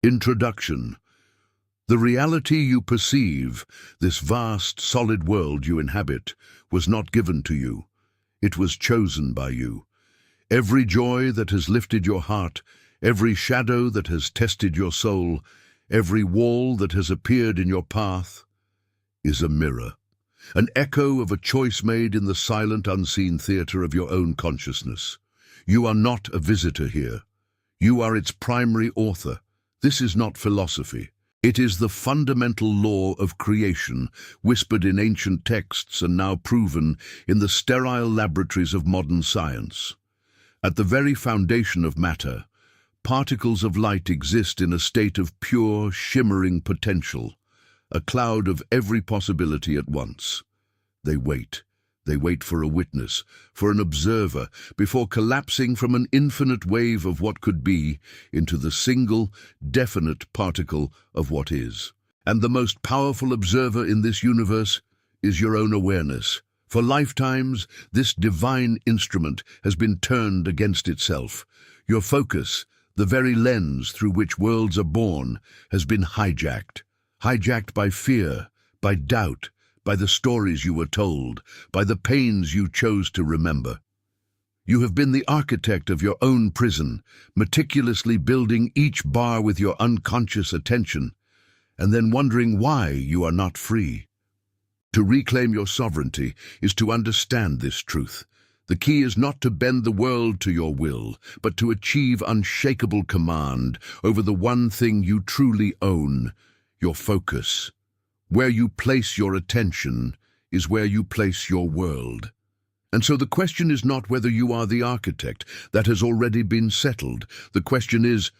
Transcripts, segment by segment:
Introduction. The reality you perceive, this vast, solid world you inhabit, was not given to you. It was chosen by you. Every joy that has lifted your heart, every shadow that has tested your soul, every wall that has appeared in your path, is a mirror, an echo of a choice made in the silent, unseen theater of your own consciousness. You are not a visitor here. You are its primary author. This is not philosophy. It is the fundamental law of creation, whispered in ancient texts and now proven in the sterile laboratories of modern science. At the very foundation of matter, particles of light exist in a state of pure, shimmering potential, a cloud of every possibility at once. They wait. They wait for a witness, for an observer, before collapsing from an infinite wave of what could be into the single, definite particle of what is. And the most powerful observer in this universe is your own awareness. For lifetimes, this divine instrument has been turned against itself. Your focus, the very lens through which worlds are born, has been hijacked. Hijacked by fear, by doubt, by the stories you were told, by the pains you chose to remember. You have been the architect of your own prison, meticulously building each bar with your unconscious attention, and then wondering why you are not free. To reclaim your sovereignty is to understand this truth. The key is not to bend the world to your will, but to achieve unshakable command over the one thing you truly own, your focus. Where you place your attention is where you place your world. And so the question is not whether you are the architect. That has already been settled. The question is,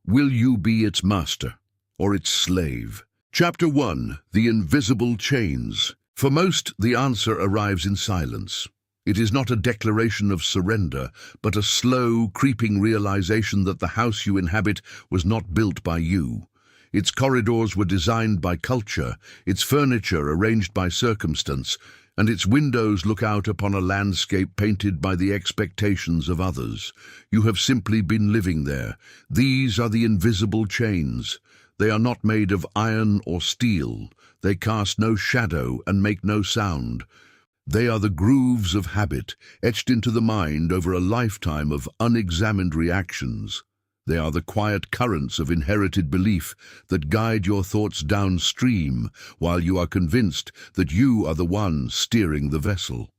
will you be its master or its slave? Chapter 1. The Invisible Chains. For most, the answer arrives in silence. It is not a declaration of surrender, but a slow, creeping realization that the house you inhabit was not built by you. Its corridors were designed by culture, its furniture arranged by circumstance, and its windows look out upon a landscape painted by the expectations of others. You have simply been living there. These are the invisible chains. They are not made of iron or steel. They cast no shadow and make no sound. They are the grooves of habit, etched into the mind over a lifetime of unexamined reactions. They are the quiet currents of inherited belief that guide your thoughts downstream while you are convinced that you are the one steering the vessel.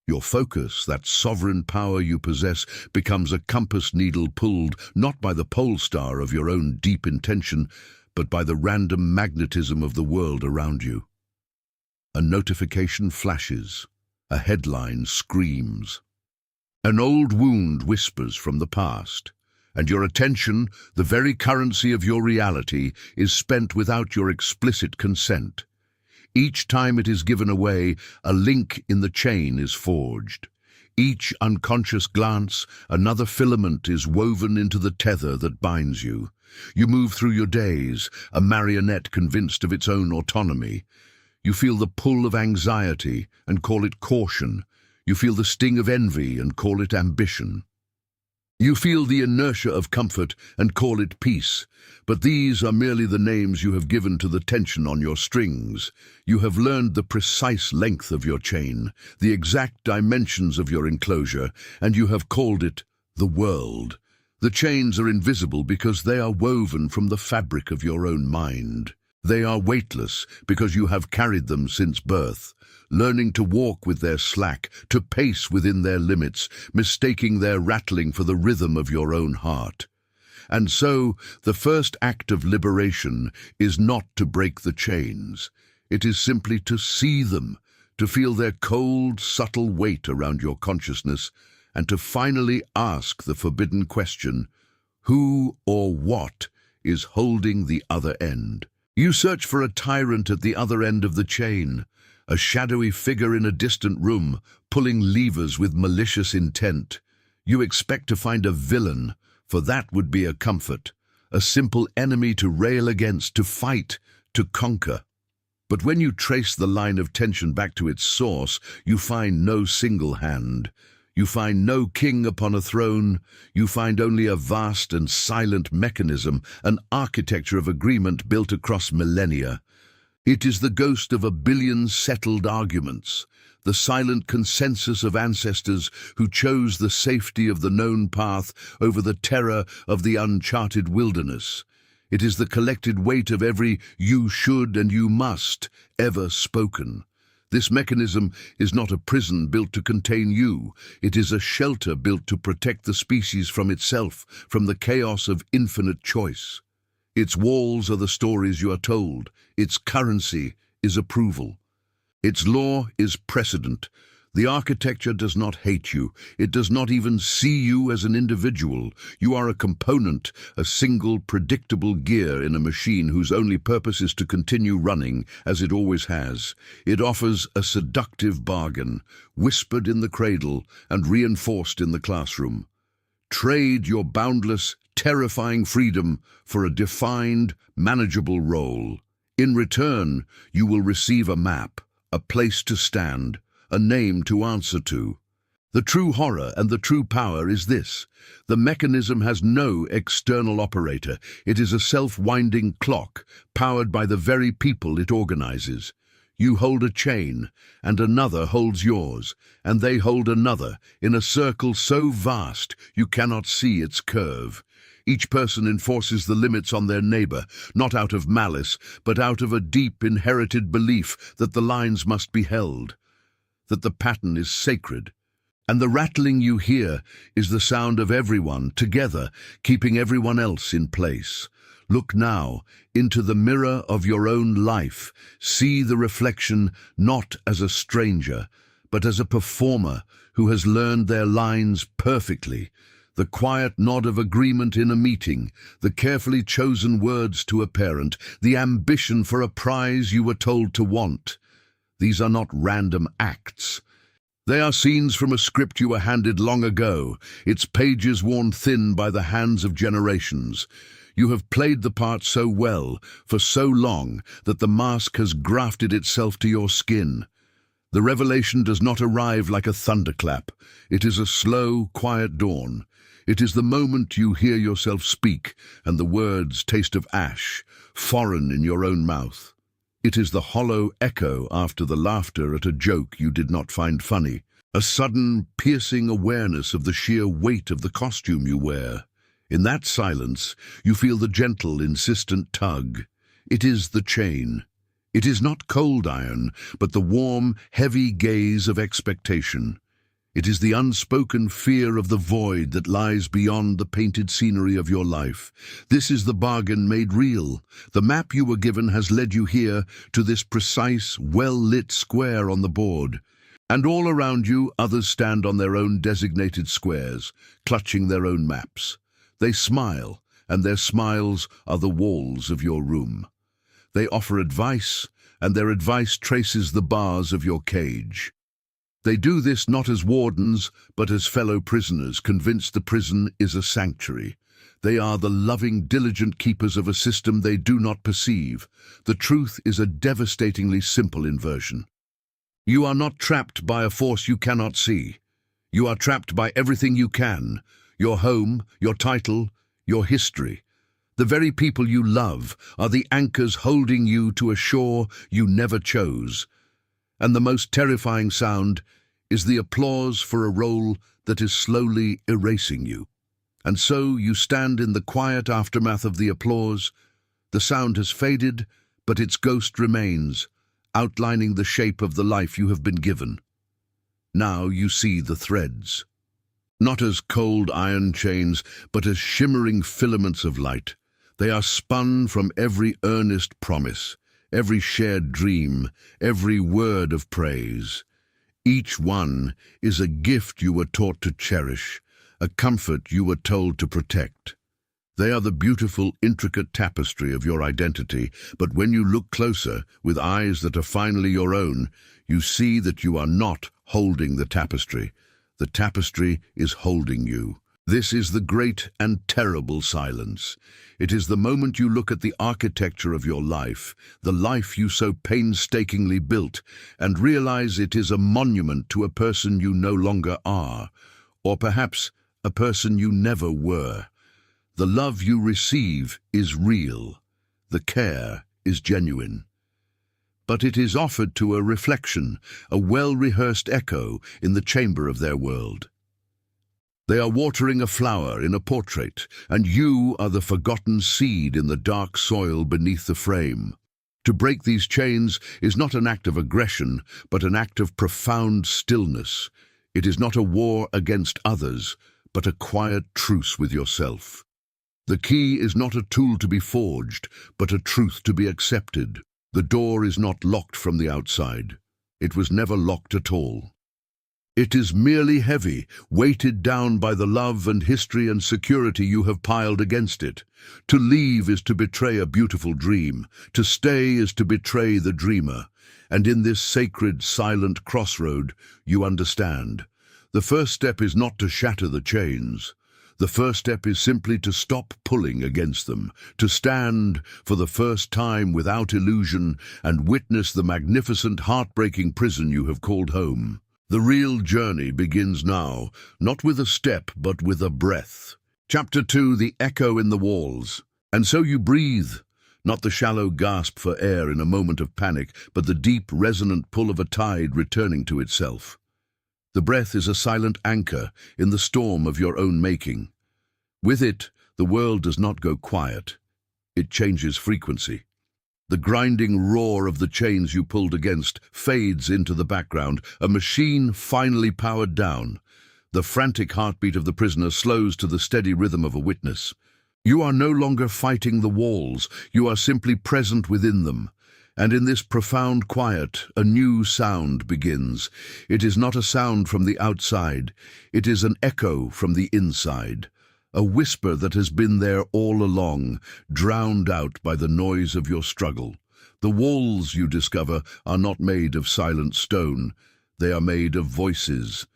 Your focus, that sovereign power you possess, becomes a compass needle pulled not by the pole star of your own deep intention, but by the random magnetism of the world around you. A notification flashes. A headline screams. An old wound whispers from the past. And your attention, the very currency of your reality, is spent without your explicit consent. Each time it is given away, a link in the chain is forged. Each unconscious glance, another filament is woven into the tether that binds you. You move through your days, a marionette convinced of its own autonomy. You feel the pull of anxiety and call it caution. You feel the sting of envy and call it ambition. You feel the inertia of comfort and call it peace, but these are merely the names you have given to the tension on your strings. You have learned the precise length of your chain, the exact dimensions of your enclosure, and you have called it the world. The chains are invisible because they are woven from the fabric of your own mind. They are weightless because you have carried them since birth, learning to walk with their slack, to pace within their limits, mistaking their rattling for the rhythm of your own heart. And so, the first act of liberation is not to break the chains. It is simply to see them, to feel their cold, subtle weight around your consciousness, and to finally ask the forbidden question, who or what is holding the other end? You search for a tyrant at the other end of the chain, a shadowy figure in a distant room, pulling levers with malicious intent. You expect to find a villain, for that would be a comfort, a simple enemy to rail against, to fight, to conquer. But when you trace the line of tension back to its source, you find no single hand. You find no king upon a throne. You find only a vast and silent mechanism, an architecture of agreement built across millennia. It is the ghost of a billion settled arguments, the silent consensus of ancestors who chose the safety of the known path over the terror of the uncharted wilderness. It is the collected weight of every "you should" and "you must" ever spoken. This mechanism is not a prison built to contain you. It is a shelter built to protect the species from itself, from the chaos of infinite choice. Its walls are the stories you are told. Its currency is approval. Its law is precedent. The architecture does not hate you. It does not even see you as an individual. You are a component, a single predictable gear in a machine whose only purpose is to continue running, as it always has. It offers a seductive bargain, whispered in the cradle and reinforced in the classroom. Trade your boundless, terrifying freedom for a defined, manageable role. In return, you will receive a map, a place to stand, a name to answer to. The true horror and the true power is this: the mechanism has no external operator. It is a self-winding clock, powered by the very people it organizes. You hold a chain, and another holds yours, and they hold another, in a circle so vast you cannot see its curve. Each person enforces the limits on their neighbor, not out of malice, but out of a deep inherited belief that the lines must be held, that the pattern is sacred. And the rattling you hear is the sound of everyone together, keeping everyone else in place. Look now into the mirror of your own life. See the reflection not as a stranger, but as a performer who has learned their lines perfectly. The quiet nod of agreement in a meeting, the carefully chosen words to a parent, the ambition for a prize you were told to want. These are not random acts. They are scenes from a script you were handed long ago, its pages worn thin by the hands of generations. You have played the part so well, for so long, that the mask has grafted itself to your skin. The revelation does not arrive like a thunderclap. It is a slow, quiet dawn. It is the moment you hear yourself speak, and the words taste of ash, foreign in your own mouth. It is the hollow echo after the laughter at a joke you did not find funny, a sudden, piercing awareness of the sheer weight of the costume you wear. In that silence, you feel the gentle, insistent tug. It is the chain. It is not cold iron, but the warm, heavy gaze of expectation. It is the unspoken fear of the void that lies beyond the painted scenery of your life. This is the bargain made real. The map you were given has led you here, to this precise, well-lit square on the board. And all around you, others stand on their own designated squares, clutching their own maps. They smile, and their smiles are the walls of your room. They offer advice, and their advice traces the bars of your cage. They do this not as wardens, but as fellow prisoners, convinced the prison is a sanctuary. They are the loving, diligent keepers of a system they do not perceive. The truth is a devastatingly simple inversion. You are not trapped by a force you cannot see. You are trapped by everything you can: your home, your title, your history. The very people you love are the anchors holding you to a shore you never chose. And the most terrifying sound is the applause for a role that is slowly erasing you. And so you stand in the quiet aftermath of the applause. The sound has faded, but its ghost remains, outlining the shape of the life you have been given. Now you see the threads, not as cold iron chains, but as shimmering filaments of light. They are spun from every earnest promise, every shared dream, every word of praise. Each one is a gift you were taught to cherish, a comfort you were told to protect. They are the beautiful, intricate tapestry of your identity, but when you look closer, with eyes that are finally your own, you see that you are not holding the tapestry. The tapestry is holding you. This is the great and terrible silence. It is the moment you look at the architecture of your life, the life you so painstakingly built, and realize it is a monument to a person you no longer are, or perhaps a person you never were. The love you receive is real. The care is genuine. But it is offered to a reflection, a well-rehearsed echo in the chamber of their world. They are watering a flower in a portrait, and you are the forgotten seed in the dark soil beneath the frame. To break these chains is not an act of aggression, but an act of profound stillness. It is not a war against others, but a quiet truce with yourself. The key is not a tool to be forged, but a truth to be accepted. The door is not locked from the outside. It was never locked at all. It is merely heavy, weighted down by the love and history and security you have piled against it. To leave is to betray a beautiful dream. To stay is to betray the dreamer. And in this sacred, silent crossroad, you understand. The first step is not to shatter the chains. The first step is simply to stop pulling against them, to stand for the first time without illusion and witness the magnificent, heartbreaking prison you have called home. The real journey begins now, not with a step, but with a breath. Chapter 2, The Echo in the Walls. And so you breathe, not the shallow gasp for air in a moment of panic, but the deep, resonant pull of a tide returning to itself. The breath is a silent anchor in the storm of your own making. With it, the world does not go quiet. It changes frequency. The grinding roar of the chains you pulled against fades into the background, a machine finally powered down. The frantic heartbeat of the prisoner slows to the steady rhythm of a witness. You are no longer fighting the walls, you are simply present within them. And in this profound quiet, a new sound begins. It is not a sound from the outside, it is an echo from the inside. A whisper that has been there all along, drowned out by the noise of your struggle. The walls, you discover, are not made of silent stone. They are made of voices.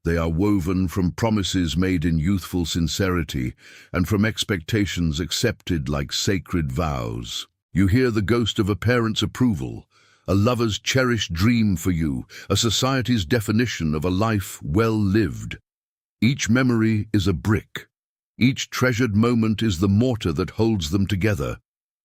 They are woven from promises made in youthful sincerity and from expectations accepted like sacred vows. You hear the ghost of a parent's approval, a lover's cherished dream for you, a society's definition of a life well lived. Each memory is a brick. Each treasured moment is the mortar that holds them together.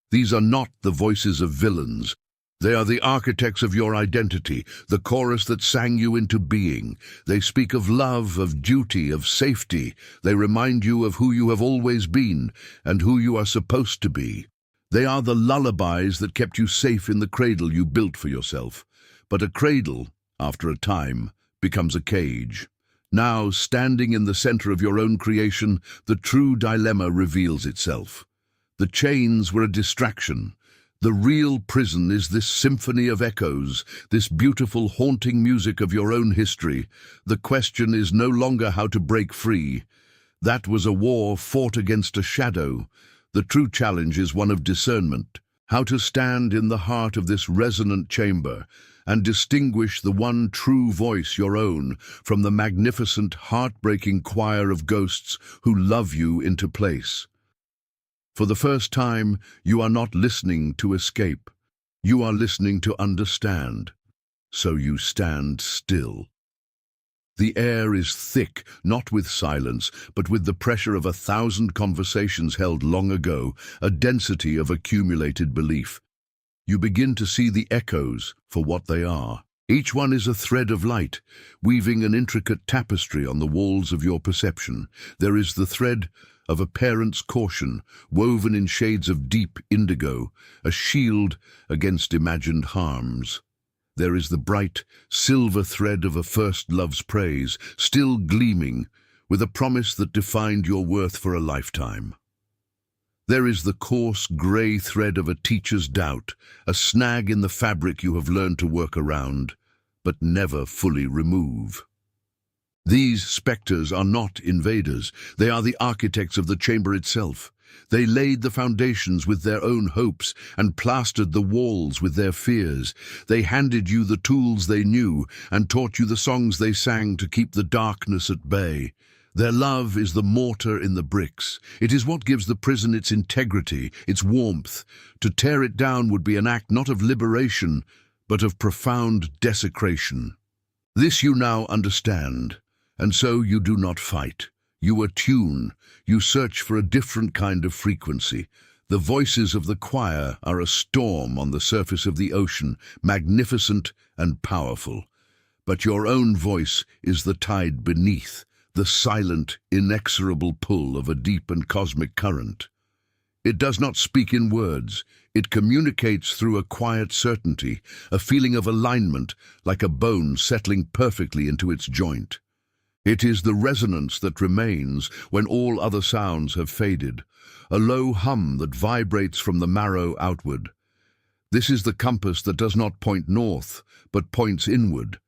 These are not the voices of villains. They are the architects of your identity, the chorus that sang you into being. They speak of love, of duty, of safety. They remind you of who you have always been and who you are supposed to be. They are the lullabies that kept you safe in the cradle you built for yourself. But a cradle, after a time, becomes a cage. Now, standing in the center of your own creation, the true dilemma reveals itself. The chains were a distraction. The real prison is this symphony of echoes, this beautiful, haunting music of your own history. The question is no longer how to break free. That was a war fought against a shadow. The true challenge is one of discernment, how to stand in the heart of this resonant chamber and distinguish the one true voice, your own, from the magnificent, heartbreaking choir of ghosts who love you into place. For the first time, you are not listening to escape. You are listening to understand. So you stand still. The air is thick, not with silence, but with the pressure of 1,000 conversations held long ago, a density of accumulated belief. You begin to see the echoes for what they are. Each one is a thread of light, weaving an intricate tapestry on the walls of your perception. There is the thread of a parent's caution, woven in shades of deep indigo, a shield against imagined harms. There is the bright, silver thread of a first love's praise, still gleaming, with a promise that defined your worth for a lifetime. There is the coarse, grey thread of a teacher's doubt, a snag in the fabric you have learned to work around, but never fully remove. These spectres are not invaders. They are the architects of the chamber itself. They laid the foundations with their own hopes and plastered the walls with their fears. They handed you the tools they knew and taught you the songs they sang to keep the darkness at bay. Their love is the mortar in the bricks. It is what gives the prison its integrity, its warmth. To tear it down would be an act not of liberation, but of profound desecration. This you now understand, and so you do not fight. You attune, you search for a different kind of frequency. The voices of the choir are a storm on the surface of the ocean, magnificent and powerful. But your own voice is the tide beneath, the silent, inexorable pull of a deep and cosmic current. It does not speak in words. It communicates through a quiet certainty, a feeling of alignment, like a bone settling perfectly into its joint. It is the resonance that remains when all other sounds have faded, a low hum that vibrates from the marrow outward. This is the compass that does not point north, but points inward.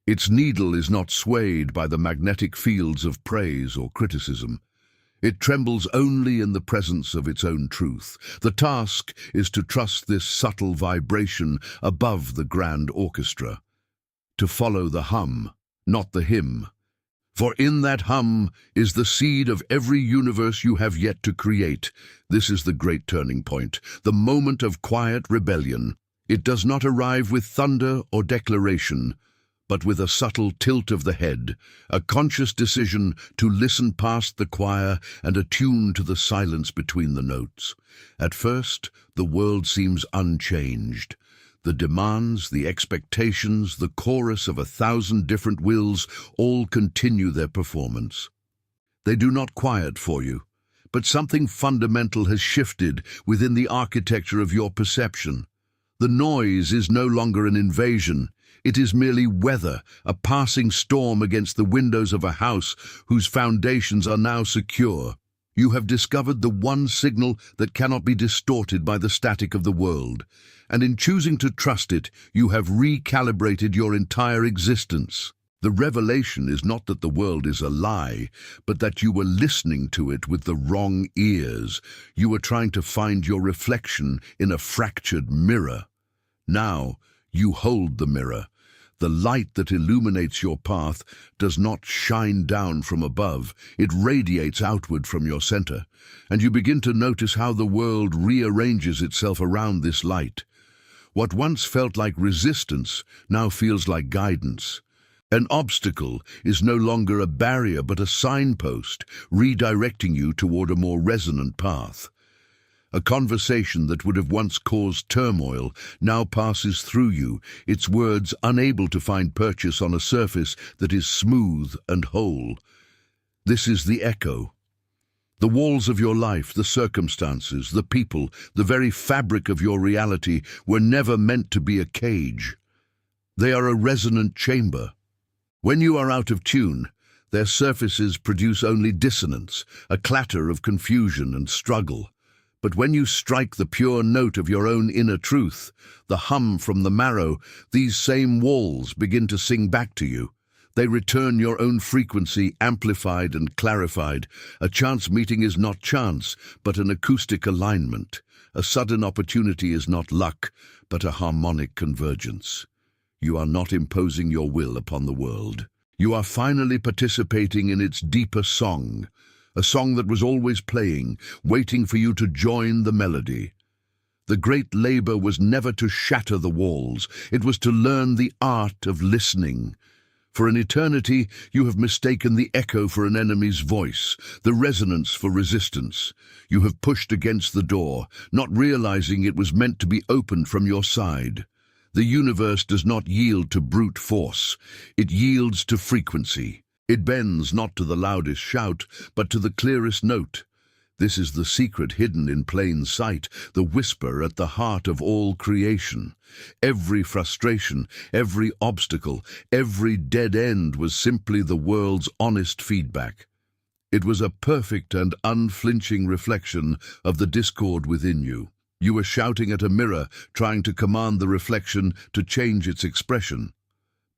Its needle is not swayed by the magnetic fields of praise or criticism. It trembles only in the presence of its own truth. The task is to trust this subtle vibration above the grand orchestra, to follow the hum, not the hymn. For in that hum is the seed of every universe you have yet to create. This is the great turning point, the moment of quiet rebellion. It does not arrive with thunder or declaration, but with a subtle tilt of the head, a conscious decision to listen past the choir and attune to the silence between the notes. At first, the world seems unchanged. The demands, the expectations, the chorus of 1,000 different wills all continue their performance. They do not quiet for you, but something fundamental has shifted within the architecture of your perception. The noise is no longer an invasion. It is merely weather, a passing storm against the windows of a house whose foundations are now secure. You have discovered the one signal that cannot be distorted by the static of the world, and in choosing to trust it, you have recalibrated your entire existence. The revelation is not that the world is a lie, but that you were listening to it with the wrong ears. You were trying to find your reflection in a fractured mirror. Now, you hold the mirror. The light that illuminates your path does not shine down from above, it radiates outward from your center, and you begin to notice how the world rearranges itself around this light. What once felt like resistance now feels like guidance. An obstacle is no longer a barrier but a signpost, redirecting you toward a more resonant path. A conversation that would have once caused turmoil now passes through you, its words unable to find purchase on a surface that is smooth and whole. This is the echo. The walls of your life, the circumstances, the people, the very fabric of your reality were never meant to be a cage. They are a resonant chamber. When you are out of tune, their surfaces produce only dissonance, a clatter of confusion and struggle. But when you strike the pure note of your own inner truth, the hum from the marrow, these same walls begin to sing back to you. They return your own frequency, amplified and clarified. A chance meeting is not chance, but an acoustic alignment. A sudden opportunity is not luck, but a harmonic convergence. You are not imposing your will upon the world. You are finally participating in its deeper song. A song that was always playing, waiting for you to join the melody. The great labor was never to shatter the walls, it was to learn the art of listening. For an eternity, you have mistaken the echo for an enemy's voice, the resonance for resistance. You have pushed against the door, not realizing it was meant to be opened from your side. The universe does not yield to brute force, it yields to frequency. It bends not to the loudest shout, but to the clearest note. This is the secret hidden in plain sight, the whisper at the heart of all creation. Every frustration, every obstacle, every dead end was simply the world's honest feedback. It was a perfect and unflinching reflection of the discord within you. You were shouting at a mirror, trying to command the reflection to change its expression.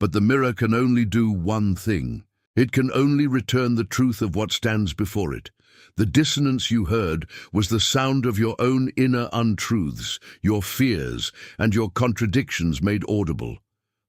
But the mirror can only do one thing. It can only return the truth of what stands before it. The dissonance you heard was the sound of your own inner untruths, your fears, and your contradictions made audible.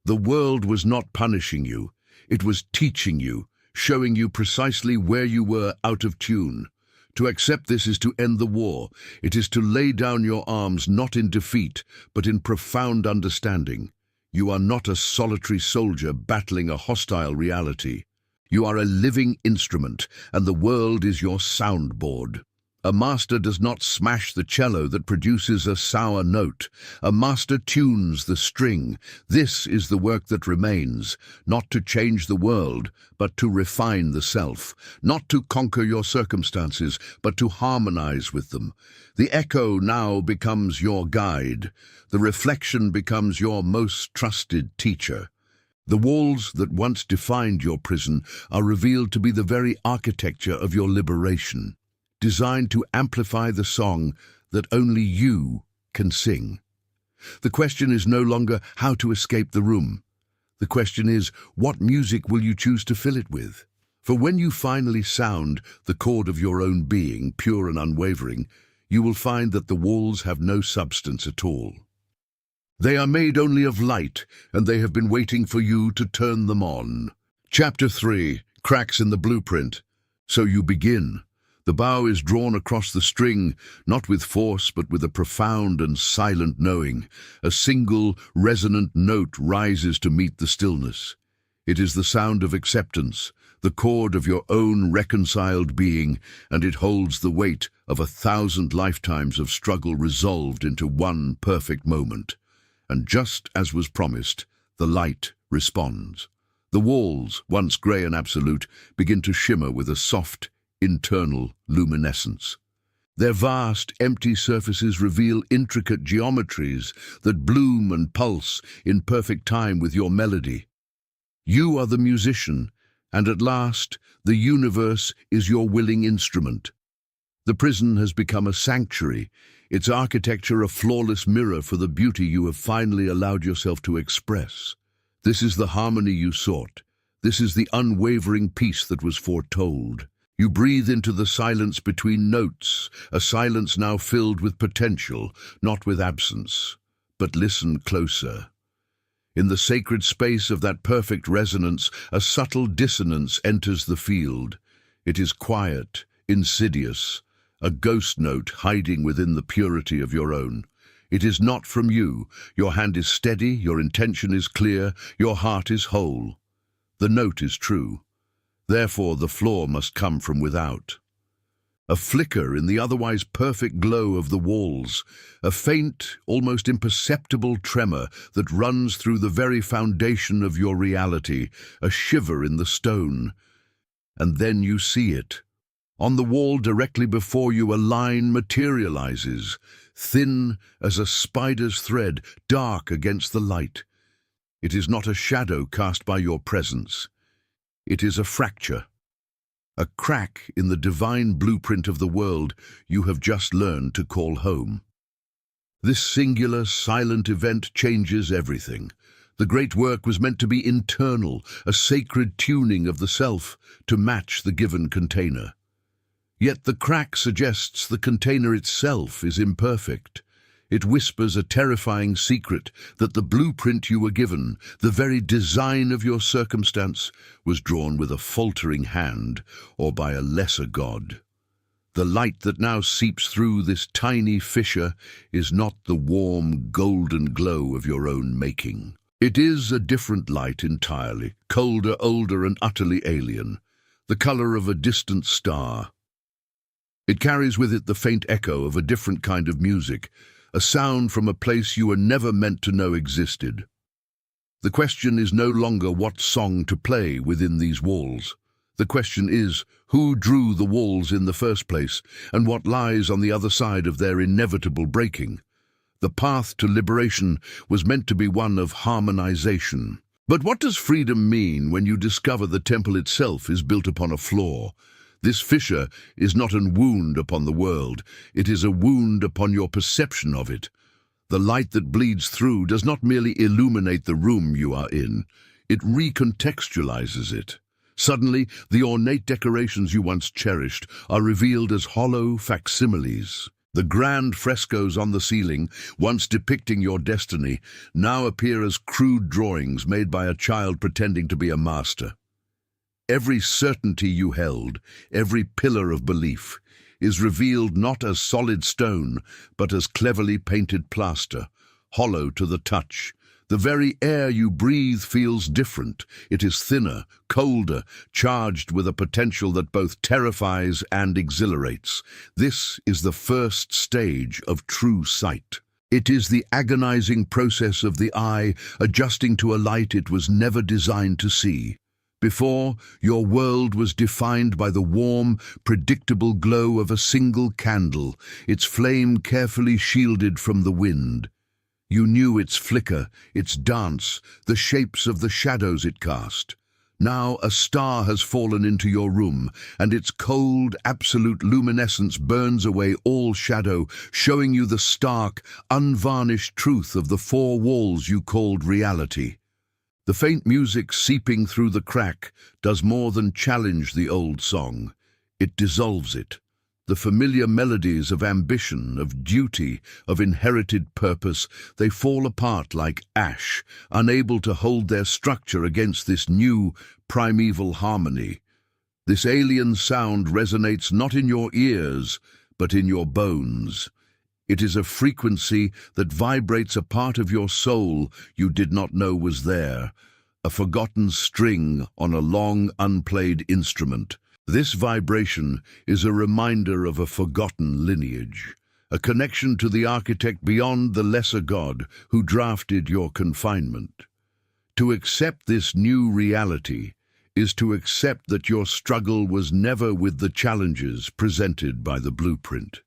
The world was not punishing you. It was teaching you, showing you precisely where you were out of tune. To accept this is to end the war. It is to lay down your arms not in defeat, but in profound understanding. You are not a solitary soldier battling a hostile reality. You are a living instrument, and the world is your soundboard. A master does not smash the cello that produces a sour note. A master tunes the string. This is the work that remains, not to change the world, but to refine the self, not to conquer your circumstances, but to harmonize with them. The echo now becomes your guide. The reflection becomes your most trusted teacher. The walls that once defined your prison are revealed to be the very architecture of your liberation, designed to amplify the song that only you can sing. The question is no longer how to escape the room. The question is, what music will you choose to fill it with? For when you finally sound the chord of your own being, pure and unwavering, you will find that the walls have no substance at all. They are made only of light, and they have been waiting for you to turn them on. Chapter 3. Cracks in the Blueprint. So you begin. The bow is drawn across the string, not with force, but with a profound and silent knowing. A single, resonant note rises to meet the stillness. It is the sound of acceptance, the chord of your own reconciled being, and it holds the weight of 1,000 lifetimes of struggle resolved into one perfect moment. And just as was promised, the light responds. The walls, once grey and absolute, begin to shimmer with a soft, internal luminescence. Their vast, empty surfaces reveal intricate geometries that bloom and pulse in perfect time with your melody. You are the musician, and at last, the universe is your willing instrument. The prison has become a sanctuary, its architecture a flawless mirror for the beauty you have finally allowed yourself to express. This is the harmony you sought. This is the unwavering peace that was foretold. You breathe into the silence between notes, a silence now filled with potential, not with absence. But listen closer. In the sacred space of that perfect resonance, a subtle dissonance enters the field. It is quiet, insidious, a ghost note hiding within the purity of your own. It is not from you. Your hand is steady, your intention is clear, your heart is whole. The note is true. Therefore, the flaw must come from without. A flicker in the otherwise perfect glow of the walls, a faint, almost imperceptible tremor that runs through the very foundation of your reality, a shiver in the stone. And then you see it. On the wall directly before you, a line materializes, thin as a spider's thread, dark against the light. It is not a shadow cast by your presence. It is a fracture, a crack in the divine blueprint of the world you have just learned to call home. This singular, silent event changes everything. The great work was meant to be internal, a sacred tuning of the self to match the given container. Yet the crack suggests the container itself is imperfect. It whispers a terrifying secret that the blueprint you were given, the very design of your circumstance, was drawn with a faltering hand or by a lesser god. The light that now seeps through this tiny fissure is not the warm, golden glow of your own making. It is a different light entirely, colder, older, and utterly alien, the color of a distant star. It carries with it the faint echo of a different kind of music, a sound from a place you were never meant to know existed. The question is no longer what song to play within these walls. The question is, who drew the walls in the first place, and what lies on the other side of their inevitable breaking? The path to liberation was meant to be one of harmonization. But what does freedom mean when you discover the temple itself is built upon a flaw? This fissure is not a wound upon the world, it is a wound upon your perception of it. The light that bleeds through does not merely illuminate the room you are in, it recontextualizes it. Suddenly, the ornate decorations you once cherished are revealed as hollow facsimiles. The grand frescoes on the ceiling, once depicting your destiny, now appear as crude drawings made by a child pretending to be a master. Every certainty you held, every pillar of belief, is revealed not as solid stone, but as cleverly painted plaster, hollow to the touch. The very air you breathe feels different. It is thinner, colder, charged with a potential that both terrifies and exhilarates. This is the first stage of true sight. It is the agonizing process of the eye adjusting to a light it was never designed to see. Before, your world was defined by the warm, predictable glow of a single candle, its flame carefully shielded from the wind. You knew its flicker, its dance, the shapes of the shadows it cast. Now a star has fallen into your room, and its cold, absolute luminescence burns away all shadow, showing you the stark, unvarnished truth of the four walls you called reality. The faint music seeping through the crack does more than challenge the old song. It dissolves it. The familiar melodies of ambition, of duty, of inherited purpose, they fall apart like ash, unable to hold their structure against this new, primeval harmony. This alien sound resonates not in your ears, but in your bones. It is a frequency that vibrates a part of your soul you did not know was there, a forgotten string on a long, unplayed instrument. This vibration is a reminder of a forgotten lineage, a connection to the architect beyond the lesser god who drafted your confinement. To accept this new reality is to accept that your struggle was never with the challenges presented by the blueprint.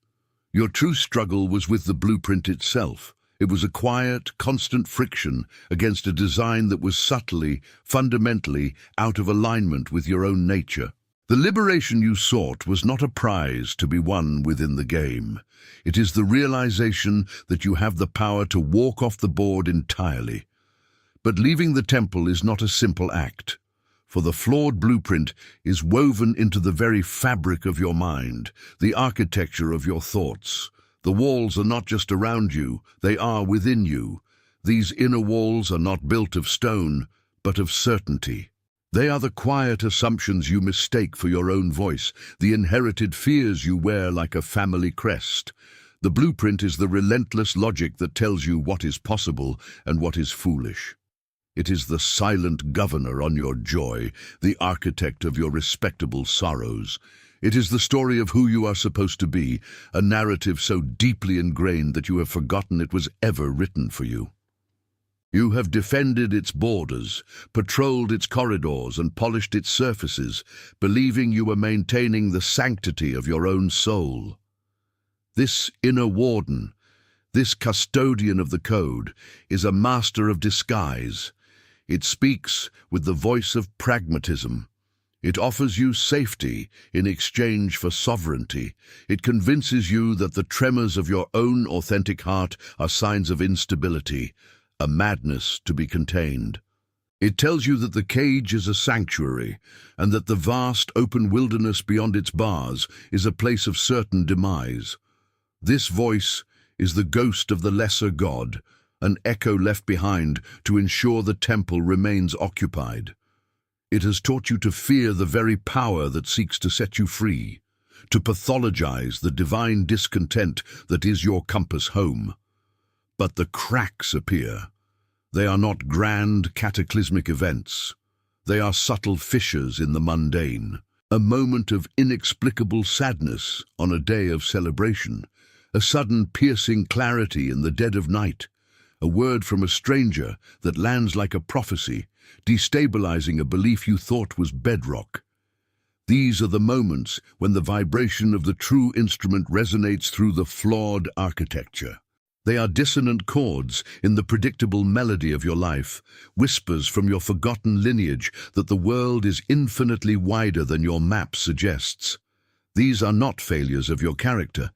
Your true struggle was with the blueprint itself. It was a quiet, constant friction against a design that was subtly, fundamentally out of alignment with your own nature. The liberation you sought was not a prize to be won within the game. It is the realization that you have the power to walk off the board entirely. But leaving the temple is not a simple act, for the flawed blueprint is woven into the very fabric of your mind, the architecture of your thoughts. The walls are not just around you, they are within you. These inner walls are not built of stone, but of certainty. They are the quiet assumptions you mistake for your own voice, the inherited fears you wear like a family crest. The blueprint is the relentless logic that tells you what is possible and what is foolish. It is the silent governor on your joy, the architect of your respectable sorrows. It is the story of who you are supposed to be, a narrative so deeply ingrained that you have forgotten it was ever written for you. You have defended its borders, patrolled its corridors, and polished its surfaces, believing you were maintaining the sanctity of your own soul. This inner warden, this custodian of the code, is a master of disguise. It speaks with the voice of pragmatism. It offers you safety in exchange for sovereignty. It convinces you that the tremors of your own authentic heart are signs of instability, a madness to be contained. It tells you that the cage is a sanctuary, and that the vast open wilderness beyond its bars is a place of certain demise. This voice is the ghost of the lesser god, an echo left behind to ensure the temple remains occupied. It has taught you to fear the very power that seeks to set you free, to pathologize the divine discontent that is your compass home. But the cracks appear. They are not grand, cataclysmic events. They are subtle fissures in the mundane, a moment of inexplicable sadness on a day of celebration, a sudden piercing clarity in the dead of night, a word from a stranger that lands like a prophecy, destabilizing a belief you thought was bedrock. These are the moments when the vibration of the true instrument resonates through the flawed architecture. They are dissonant chords in the predictable melody of your life, whispers from your forgotten lineage that the world is infinitely wider than your map suggests. These are not failures of your character.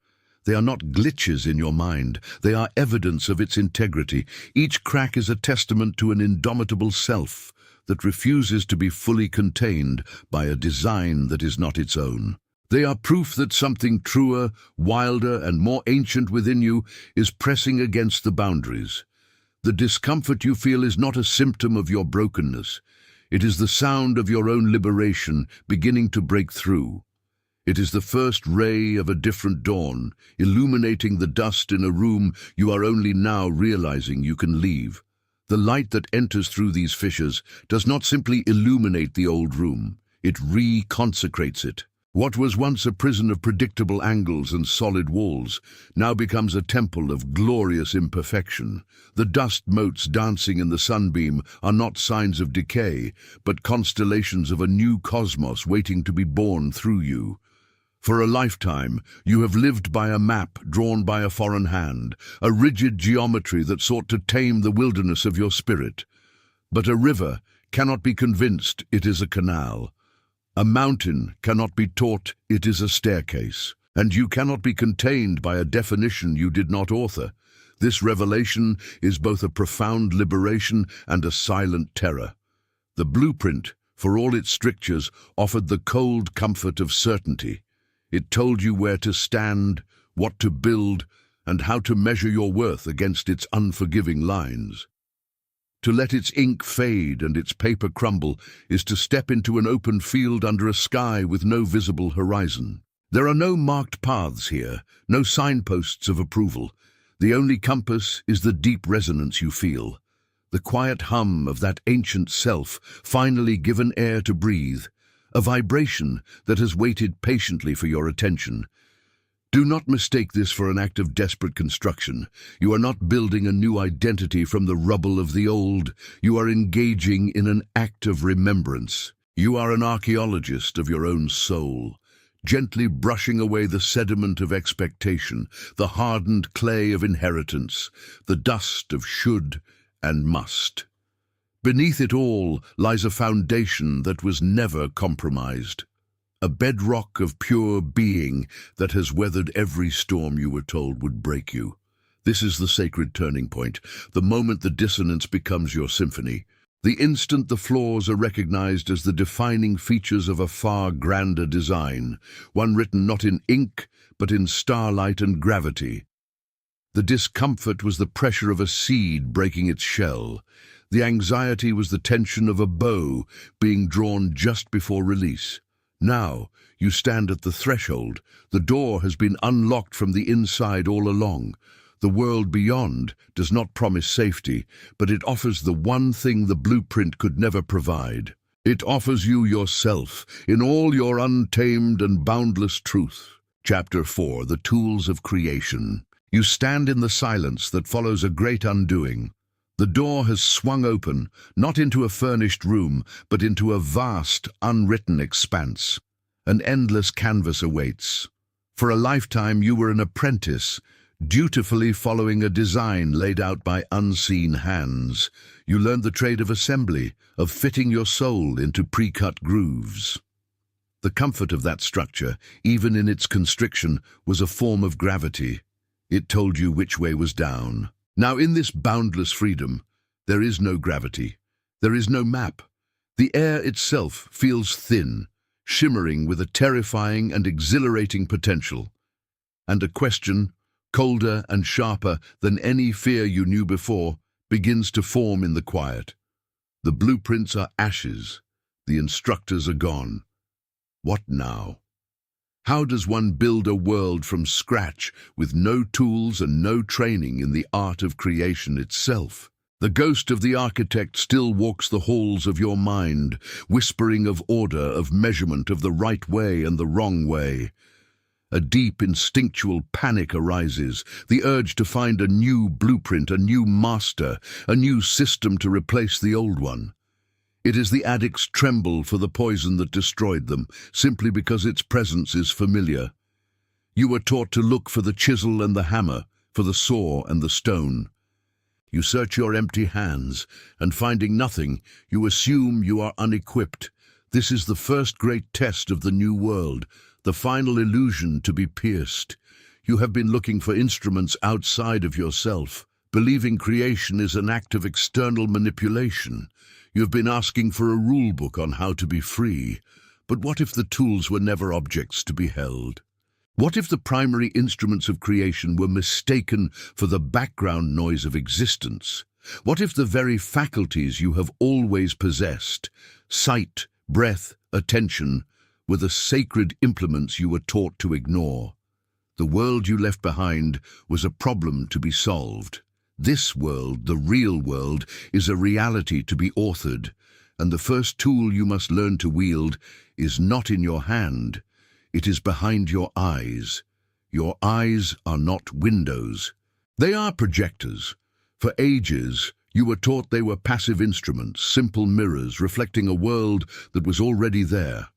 They are not glitches in your mind. They are evidence of its integrity. Each crack is a testament to an indomitable self that refuses to be fully contained by a design that is not its own. They are proof that something truer, wilder, and more ancient within you is pressing against the boundaries. The discomfort you feel is not a symptom of your brokenness. It is the sound of your own liberation beginning to break through. It is the first ray of a different dawn, illuminating the dust in a room you are only now realizing you can leave. The light that enters through these fissures does not simply illuminate the old room, it reconsecrates it. What was once a prison of predictable angles and solid walls now becomes a temple of glorious imperfection. The dust motes dancing in the sunbeam are not signs of decay, but constellations of a new cosmos waiting to be born through you. For a lifetime, you have lived by a map drawn by a foreign hand, a rigid geometry that sought to tame the wilderness of your spirit. But a river cannot be convinced it is a canal. A mountain cannot be taught it is a staircase, and you cannot be contained by a definition you did not author. This revelation is both a profound liberation and a silent terror. The blueprint, for all its strictures, offered the cold comfort of certainty. It told you where to stand, what to build, and how to measure your worth against its unforgiving lines. To let its ink fade and its paper crumble is to step into an open field under a sky with no visible horizon. There are no marked paths here, no signposts of approval. The only compass is the deep resonance you feel, the quiet hum of that ancient self finally given air to breathe, a vibration that has waited patiently for your attention. Do not mistake this for an act of desperate construction. You are not building a new identity from the rubble of the old. You are engaging in an act of remembrance. You are an archaeologist of your own soul, gently brushing away the sediment of expectation, the hardened clay of inheritance, the dust of should and must. Beneath it all lies a foundation that was never compromised. A bedrock of pure being that has weathered every storm you were told would break you. This is the sacred turning point, the moment the dissonance becomes your symphony, the instant the flaws are recognized as the defining features of a far grander design, one written not in ink, but in starlight and gravity. The discomfort was the pressure of a seed breaking its shell. The anxiety was the tension of a bow being drawn just before release. Now, you stand at the threshold. The door has been unlocked from the inside all along. The world beyond does not promise safety, but it offers the one thing the blueprint could never provide. It offers you yourself in all your untamed and boundless truth. Chapter 4, The Tools of Creation. You stand in the silence that follows a great undoing. The door has swung open, not into a furnished room, but into a vast, unwritten expanse. An endless canvas awaits. For a lifetime you were an apprentice, dutifully following a design laid out by unseen hands. You learned the trade of assembly, of fitting your soul into pre-cut grooves. The comfort of that structure, even in its constriction, was a form of gravity. It told you which way was down. Now in this boundless freedom, there is no gravity. There is no map. The air itself feels thin, shimmering with a terrifying and exhilarating potential. And a question, colder and sharper than any fear you knew before, begins to form in the quiet. The blueprints are ashes. The instructors are gone. What now? How does one build a world from scratch with no tools and no training in the art of creation itself? The ghost of the architect still walks the halls of your mind, whispering of order, of measurement, of the right way and the wrong way. A deep instinctual panic arises, the urge to find a new blueprint, a new master, a new system to replace the old one. It is the addict's tremble for the poison that destroyed them, simply because its presence is familiar. You were taught to look for the chisel and the hammer, for the saw and the stone. You search your empty hands, and finding nothing, you assume you are unequipped. This is the first great test of the new world, the final illusion to be pierced. You have been looking for instruments outside of yourself, believing creation is an act of external manipulation. You have been asking for a rule book on how to be free. But what if the tools were never objects to be held? What if the primary instruments of creation were mistaken for the background noise of existence? What if the very faculties you have always possessed, Sight, breath, attention were the sacred implements you were taught to ignore. The world you left behind was a problem to be solved. This world, the real world, is a reality to be authored, and the first tool you must learn to wield is not in your hand, it is behind your eyes. Your eyes are not windows. They are projectors. For ages, you were taught they were passive instruments, simple mirrors reflecting a world that was already there.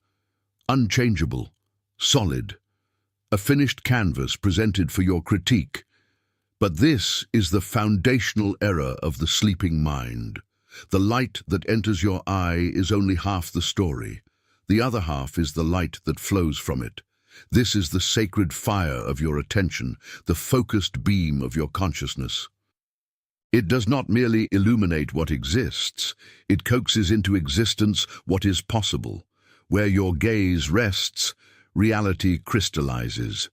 Unchangeable, solid, a finished canvas presented for your critique. But this is the foundational error of the sleeping mind. The light that enters your eye is only half the story. The other half is the light that flows from it. This is the sacred fire of your attention, the focused beam of your consciousness. It does not merely illuminate what exists, it coaxes into existence what is possible. Where your gaze rests, reality crystallizes.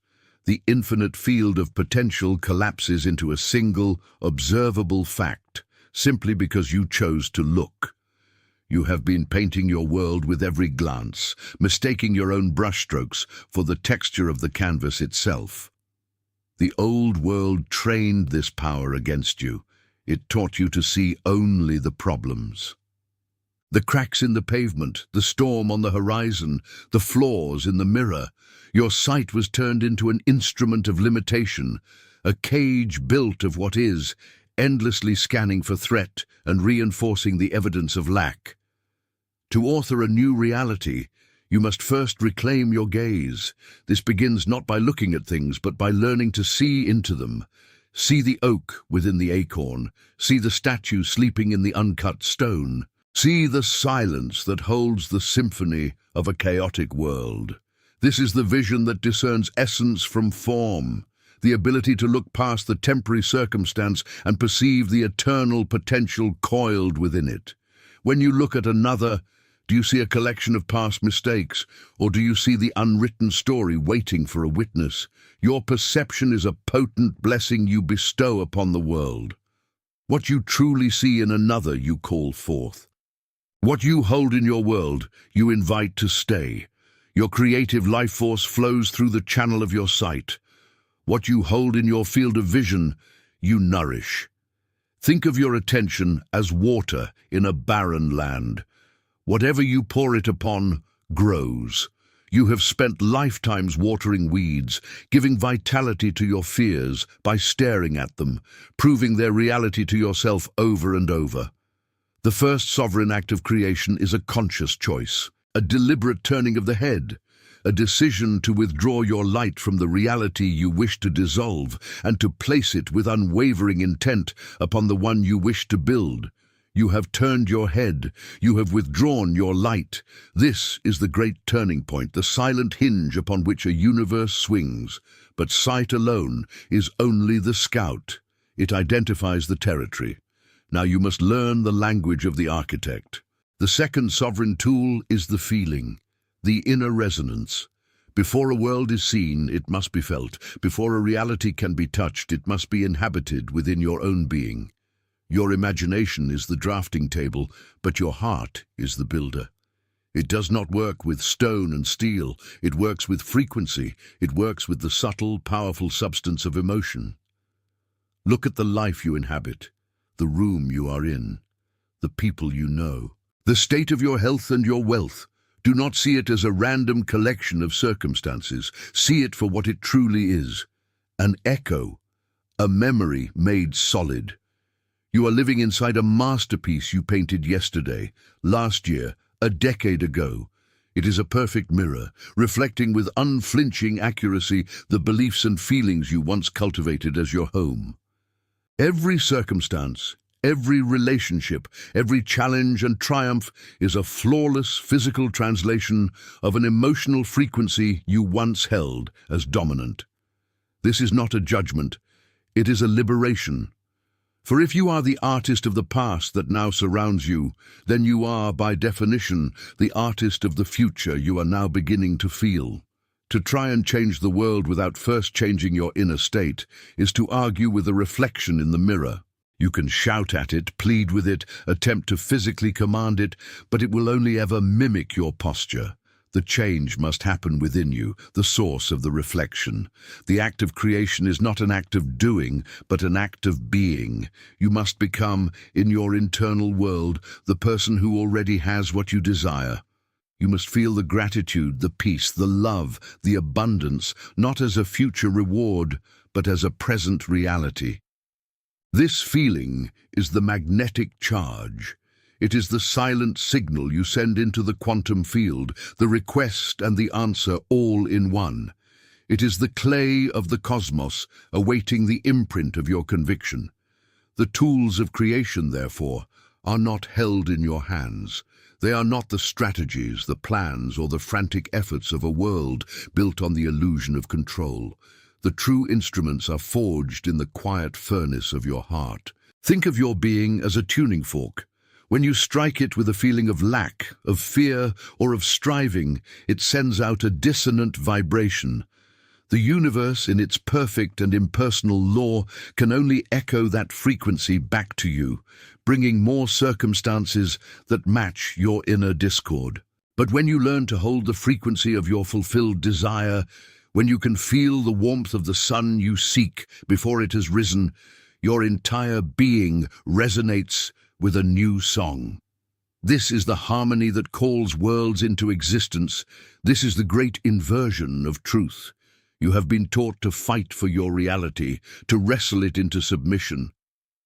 The infinite field of potential collapses into a single, observable fact, simply because you chose to look. You have been painting your world with every glance, mistaking your own brushstrokes for the texture of the canvas itself. The old world trained this power against you. It taught you to see only the problems. The cracks in the pavement, the storm on the horizon, the flaws in the mirror. Your sight was turned into an instrument of limitation, a cage built of what is, endlessly scanning for threat and reinforcing the evidence of lack. To author a new reality, you must first reclaim your gaze. This begins not by looking at things, but by learning to see into them. See the oak within the acorn. See the statue sleeping in the uncut stone. See the silence that holds the symphony of a chaotic world. This is the vision that discerns essence from form, the ability to look past the temporary circumstance and perceive the eternal potential coiled within it. When you look at another, do you see a collection of past mistakes, or do you see the unwritten story waiting for a witness? Your perception is a potent blessing you bestow upon the world. What you truly see in another you call forth. What you hold in your world, you invite to stay. Your creative life force flows through the channel of your sight. What you hold in your field of vision, you nourish. Think of your attention as water in a barren land. Whatever you pour it upon grows. You have spent lifetimes watering weeds, giving vitality to your fears by staring at them, proving their reality to yourself over and over. The first sovereign act of creation is a conscious choice, a deliberate turning of the head, a decision to withdraw your light from the reality you wish to dissolve and to place it with unwavering intent upon the one you wish to build. You have turned your head, you have withdrawn your light. This is the great turning point, the silent hinge upon which a universe swings. But sight alone is only the scout. It identifies the territory. Now you must learn the language of the architect. The second sovereign tool is the feeling, the inner resonance. Before a world is seen, it must be felt. Before a reality can be touched, it must be inhabited within your own being. Your imagination is the drafting table, but your heart is the builder. It does not work with stone and steel. It works with frequency. It works with the subtle, powerful substance of emotion. Look at the life you inhabit, the room you are in, the people you know, the state of your health and your wealth. Do not see it as a random collection of circumstances. See it for what it truly is, an echo, a memory made solid. You are living inside a masterpiece you painted yesterday, last year, a decade ago. It is a perfect mirror, reflecting with unflinching accuracy the beliefs and feelings you once cultivated as your home. Every circumstance, every relationship, every challenge and triumph is a flawless physical translation of an emotional frequency you once held as dominant. This is not a judgment, it is a liberation. For if you are the artist of the past that now surrounds you, then you are, by definition, the artist of the future you are now beginning to feel. To try and change the world without first changing your inner state is to argue with a reflection in the mirror. You can shout at it, plead with it, attempt to physically command it, but it will only ever mimic your posture. The change must happen within you, the source of the reflection. The act of creation is not an act of doing, but an act of being. You must become, in your internal world, the person who already has what you desire. You must feel the gratitude, the peace, the love, the abundance, not as a future reward, but as a present reality. This feeling is the magnetic charge. It is the silent signal you send into the quantum field, the request and the answer all in one. It is the clay of the cosmos awaiting the imprint of your conviction. The tools of creation, therefore, are not held in your hands. They are not the strategies, the plans, or the frantic efforts of a world built on the illusion of control. The true instruments are forged in the quiet furnace of your heart. Think of your being as a tuning fork. When you strike it with a feeling of lack, of fear, or of striving, it sends out a dissonant vibration. The universe, in its perfect and impersonal law, can only echo that frequency back to you, bringing more circumstances that match your inner discord. But when you learn to hold the frequency of your fulfilled desire, when you can feel the warmth of the sun you seek before it has risen, your entire being resonates with a new song. This is the harmony that calls worlds into existence. This is the great inversion of truth. You have been taught to fight for your reality, to wrestle it into submission.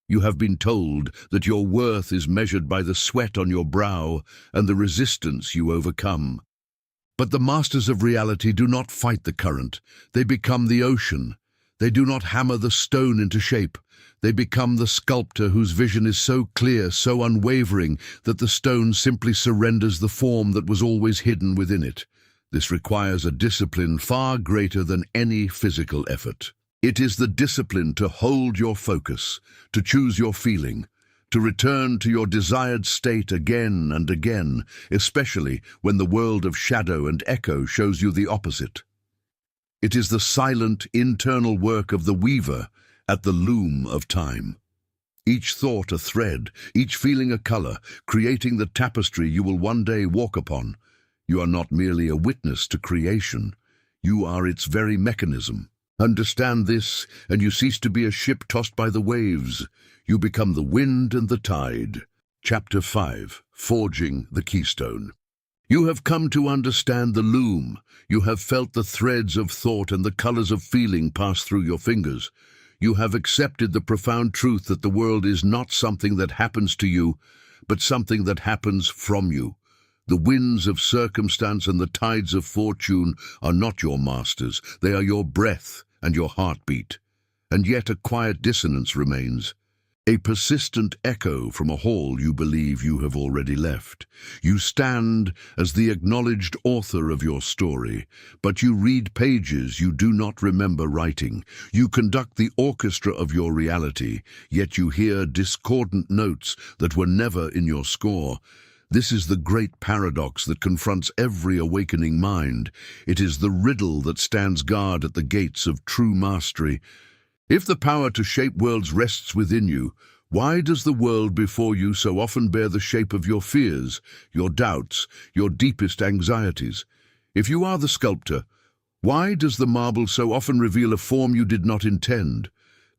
You have been told that your worth is measured by the sweat on your brow and the resistance you overcome. But the masters of reality do not fight the current. They become the ocean. They do not hammer the stone into shape. They become the sculptor whose vision is so clear, so unwavering, that the stone simply surrenders the form that was always hidden within it. This requires a discipline far greater than any physical effort. It is the discipline to hold your focus, to choose your feeling, to return to your desired state again and again, especially when the world of shadow and echo shows you the opposite. It is the silent, internal work of the weaver at the loom of time. Each thought a thread, each feeling a color, creating the tapestry you will one day walk upon. You are not merely a witness to creation. You are its very mechanism. Understand this, and you cease to be a ship tossed by the waves. You become the wind and the tide. Chapter 5. Forging the Keystone. You have come to understand the loom. You have felt the threads of thought and the colors of feeling pass through your fingers. You have accepted the profound truth that the world is not something that happens to you, but something that happens from you. The winds of circumstance and the tides of fortune are not your masters. They are your breath and your heartbeat. And yet a quiet dissonance remains. A persistent echo from a hall you believe you have already left. You stand as the acknowledged author of your story, but you read pages you do not remember writing. You conduct the orchestra of your reality, yet you hear discordant notes that were never in your score. This is the great paradox that confronts every awakening mind. It is the riddle that stands guard at the gates of true mastery. If the power to shape worlds rests within you, why does the world before you so often bear the shape of your fears, your doubts, your deepest anxieties? If you are the sculptor, why does the marble so often reveal a form you did not intend?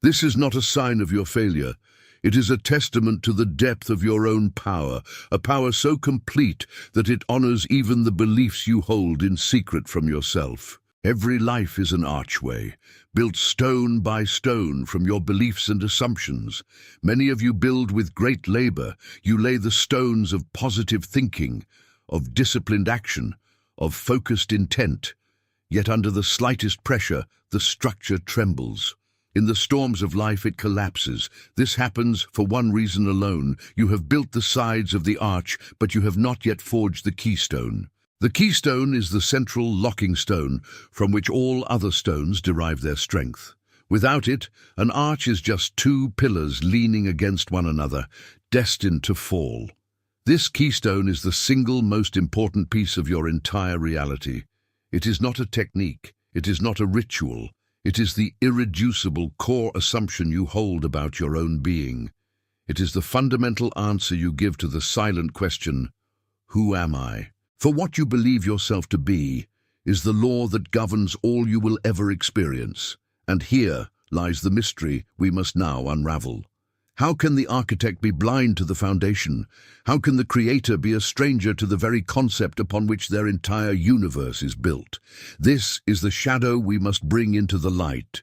This is not a sign of your failure. It is a testament to the depth of your own power, a power so complete that it honors even the beliefs you hold in secret from yourself. Every life is an archway, built stone by stone from your beliefs and assumptions. Many of you build with great labor. You lay the stones of positive thinking, of disciplined action, of focused intent. Yet under the slightest pressure, the structure trembles. In the storms of life, it collapses. This happens for one reason alone. You have built the sides of the arch, but you have not yet forged the keystone. The keystone is the central locking stone from which all other stones derive their strength. Without it, an arch is just two pillars leaning against one another, destined to fall. This keystone is the single most important piece of your entire reality. It is not a technique. It is not a ritual. It is the irreducible core assumption you hold about your own being. It is the fundamental answer you give to the silent question, who am I? For what you believe yourself to be is the law that governs all you will ever experience. And here lies the mystery we must now unravel. How can the architect be blind to the foundation? How can the creator be a stranger to the very concept upon which their entire universe is built? This is the shadow we must bring into the light.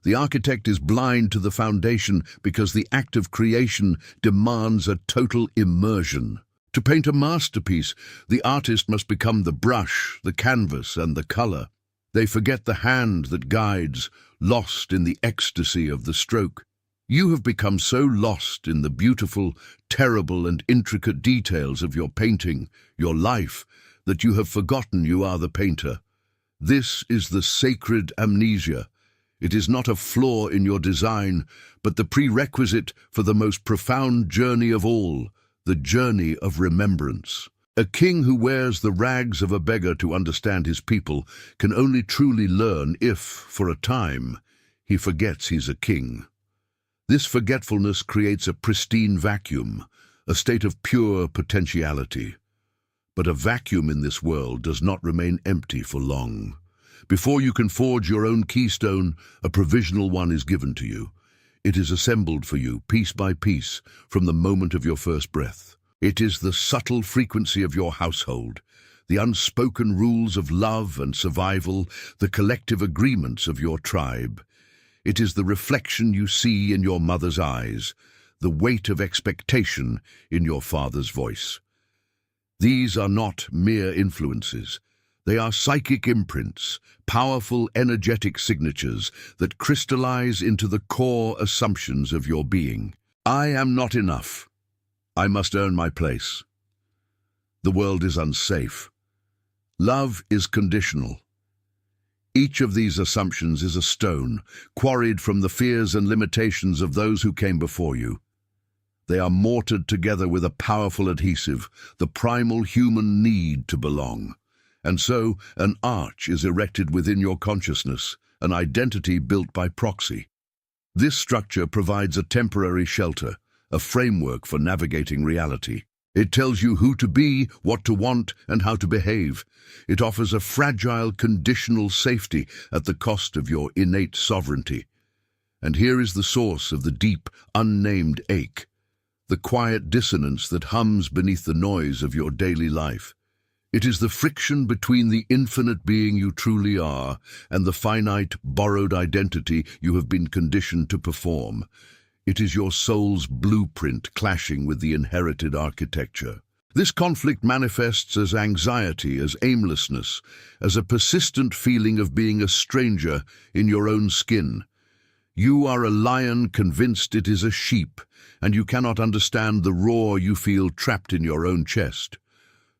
The architect is blind to the foundation because the act of creation demands a total immersion. To paint a masterpiece, the artist must become the brush, the canvas, and the color. They forget the hand that guides, lost in the ecstasy of the stroke. You have become so lost in the beautiful, terrible, and intricate details of your painting, your life, that you have forgotten you are the painter. This is the sacred amnesia. It is not a flaw in your design, but the prerequisite for the most profound journey of all, the journey of remembrance. A king who wears the rags of a beggar to understand his people can only truly learn if, for a time, he forgets he's a king. This forgetfulness creates a pristine vacuum, a state of pure potentiality. But a vacuum in this world does not remain empty for long. Before you can forge your own keystone, a provisional one is given to you. It is assembled for you, piece by piece, from the moment of your first breath. It is the subtle frequency of your household, the unspoken rules of love and survival, the collective agreements of your tribe. It is the reflection you see in your mother's eyes, the weight of expectation in your father's voice. These are not mere influences. They are psychic imprints, powerful energetic signatures that crystallize into the core assumptions of your being. I am not enough. I must earn my place. The world is unsafe. Love is conditional. Each of these assumptions is a stone, quarried from the fears and limitations of those who came before you. They are mortared together with a powerful adhesive, the primal human need to belong. And so, an arch is erected within your consciousness, an identity built by proxy. This structure provides a temporary shelter, a framework for navigating reality. It tells you who to be, what to want, and how to behave. It offers a fragile, conditional safety at the cost of your innate sovereignty. And here is the source of the deep, unnamed ache, the quiet dissonance that hums beneath the noise of your daily life. It is the friction between the infinite being you truly are and the finite, borrowed identity you have been conditioned to perform. It is your soul's blueprint clashing with the inherited architecture. This conflict manifests as anxiety, as aimlessness, as a persistent feeling of being a stranger in your own skin. You are a lion convinced it is a sheep, and you cannot understand the roar you feel trapped in your own chest.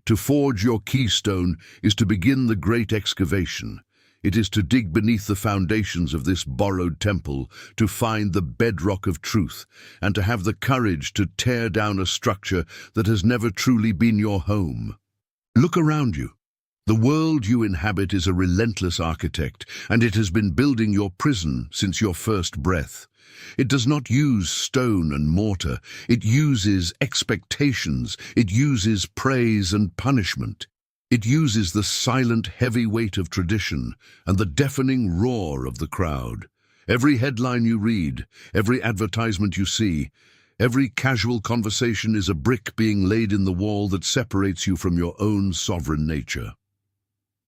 To forge your keystone is to begin the great excavation. It is to dig beneath the foundations of this borrowed temple, to find the bedrock of truth, and to have the courage to tear down a structure that has never truly been your home. Look around you. The world you inhabit is a relentless architect, and it has been building your prison since your first breath. It does not use stone and mortar. It uses expectations. It uses praise and punishment. It uses the silent, heavy weight of tradition and the deafening roar of the crowd. Every headline you read, every advertisement you see, every casual conversation is a brick being laid in the wall that separates you from your own sovereign nature.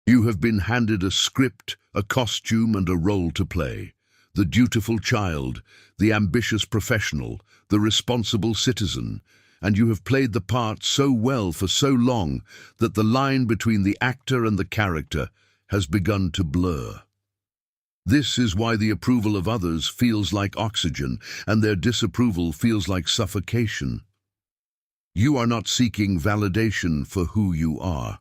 You have been handed a script, a costume, and a role to play. The dutiful child, the ambitious professional, the responsible citizen, and you have played the part so well for so long that the line between the actor and the character has begun to blur. This is why the approval of others feels like oxygen and their disapproval feels like suffocation. You are not seeking validation for who you are.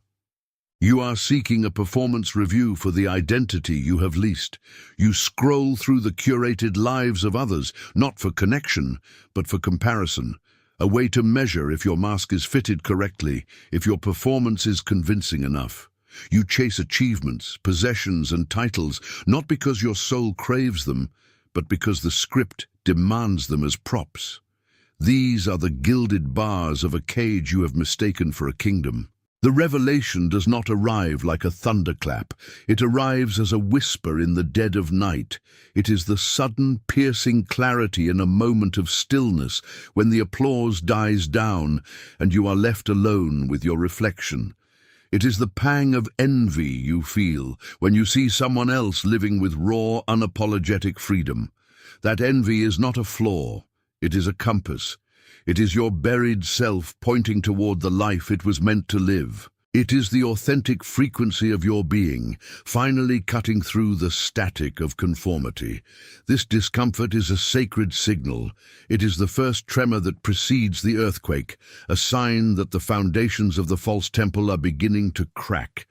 You are seeking a performance review for the identity you have leased. You scroll through the curated lives of others, not for connection, but for comparison, a way to measure if your mask is fitted correctly, if your performance is convincing enough. You chase achievements, possessions, and titles, not because your soul craves them, but because the script demands them as props. These are the gilded bars of a cage you have mistaken for a kingdom. The revelation does not arrive like a thunderclap. It arrives as a whisper in the dead of night. It is the sudden, piercing clarity in a moment of stillness when the applause dies down and you are left alone with your reflection. It is the pang of envy you feel when you see someone else living with raw, unapologetic freedom. That envy is not a flaw. It is a compass. It is your buried self pointing toward the life it was meant to live. It is the authentic frequency of your being, finally cutting through the static of conformity. This discomfort is a sacred signal. It is the first tremor that precedes the earthquake, a sign that the foundations of the false temple are beginning to crack.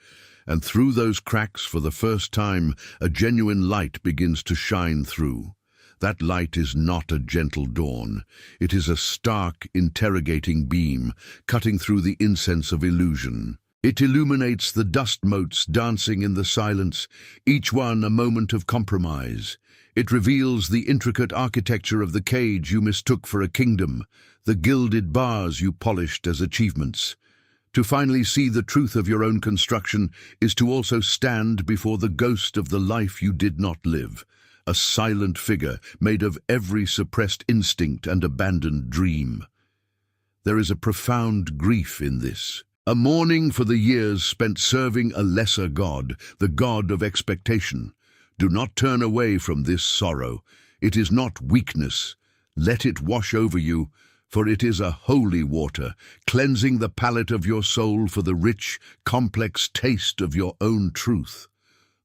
And through those cracks, for the first time, a genuine light begins to shine through. That light is not a gentle dawn. It is a stark, interrogating beam, cutting through the incense of illusion. It illuminates the dust motes dancing in the silence, each one a moment of compromise. It reveals the intricate architecture of the cage you mistook for a kingdom, the gilded bars you polished as achievements. To finally see the truth of your own construction is to also stand before the ghost of the life you did not live. A silent figure made of every suppressed instinct and abandoned dream. There is a profound grief in this, a mourning for the years spent serving a lesser god, the god of expectation. Do not turn away from this sorrow. It is not weakness. Let it wash over you, for it is a holy water, cleansing the palate of your soul for the rich, complex taste of your own truth.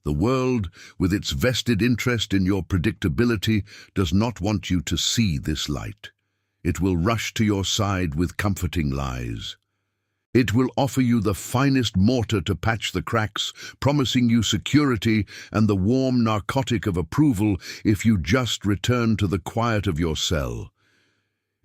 The world, with its vested interest in your predictability, does not want you to see this light. It will rush to your side with comforting lies. It will offer you the finest mortar to patch the cracks, promising you security and the warm narcotic of approval if you just return to the quiet of your cell.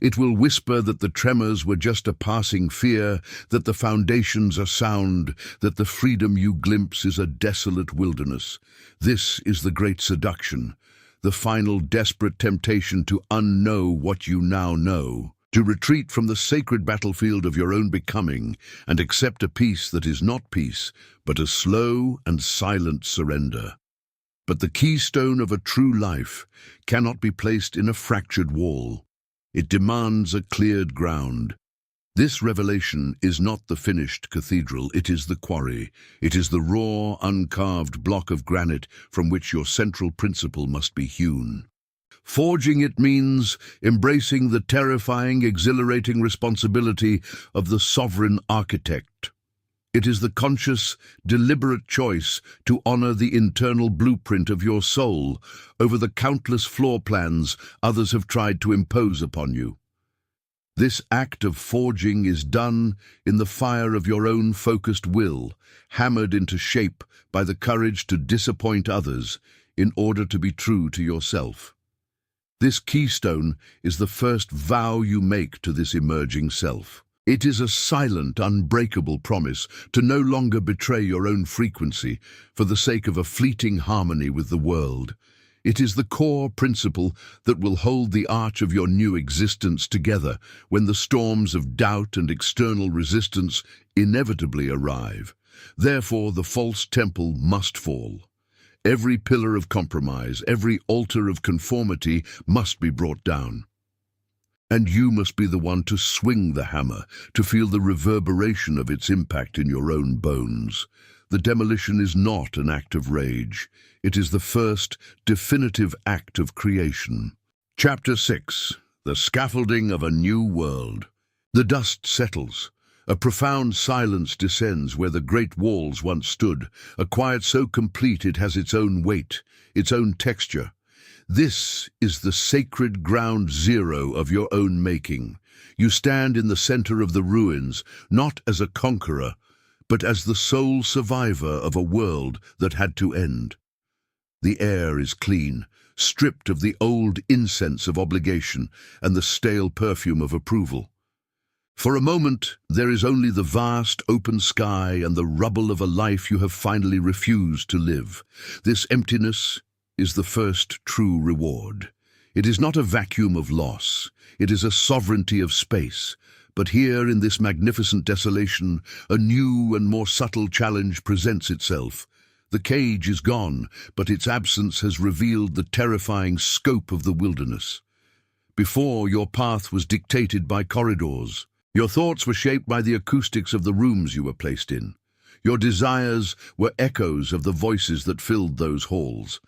It will whisper that the tremors were just a passing fear, that the foundations are sound, that the freedom you glimpse is a desolate wilderness. This is the great seduction, the final desperate temptation to unknow what you now know, to retreat from the sacred battlefield of your own becoming and accept a peace that is not peace, but a slow and silent surrender. But the keystone of a true life cannot be placed in a fractured wall. It demands a cleared ground. This revelation is not the finished cathedral, it is the quarry. It is the raw, uncarved block of granite from which your central principle must be hewn. Forging it means embracing the terrifying, exhilarating responsibility of the sovereign architect. It is the conscious, deliberate choice to honor the internal blueprint of your soul over the countless floor plans others have tried to impose upon you. This act of forging is done in the fire of your own focused will, hammered into shape by the courage to disappoint others in order to be true to yourself. This keystone is the first vow you make to this emerging self. It is a silent, unbreakable promise to no longer betray your own frequency for the sake of a fleeting harmony with the world. It is the core principle that will hold the arch of your new existence together when the storms of doubt and external resistance inevitably arrive. Therefore, the false temple must fall. Every pillar of compromise, every altar of conformity must be brought down. And you must be the one to swing the hammer, to feel the reverberation of its impact in your own bones. The demolition is not an act of rage. It is the first, definitive act of creation. Chapter 6. The Scaffolding of a New World. The dust settles. A profound silence descends where the great walls once stood, a quiet so complete it has its own weight, its own texture. This is the sacred ground zero of your own making. You stand in the center of the ruins, not as a conqueror, but as the sole survivor of a world that had to end. The air is clean, stripped of the old incense of obligation and the stale perfume of approval. For a moment, there is only the vast open sky and the rubble of a life you have finally refused to live. This emptiness is the first true reward. It is not a vacuum of loss, it is a sovereignty of space. But here, in this magnificent desolation, a new and more subtle challenge presents itself. The cage is gone, but its absence has revealed the terrifying scope of the wilderness. Before, your path was dictated by corridors. Your thoughts were shaped by the acoustics of the rooms you were placed in. Your desires were echoes of the voices that filled those halls.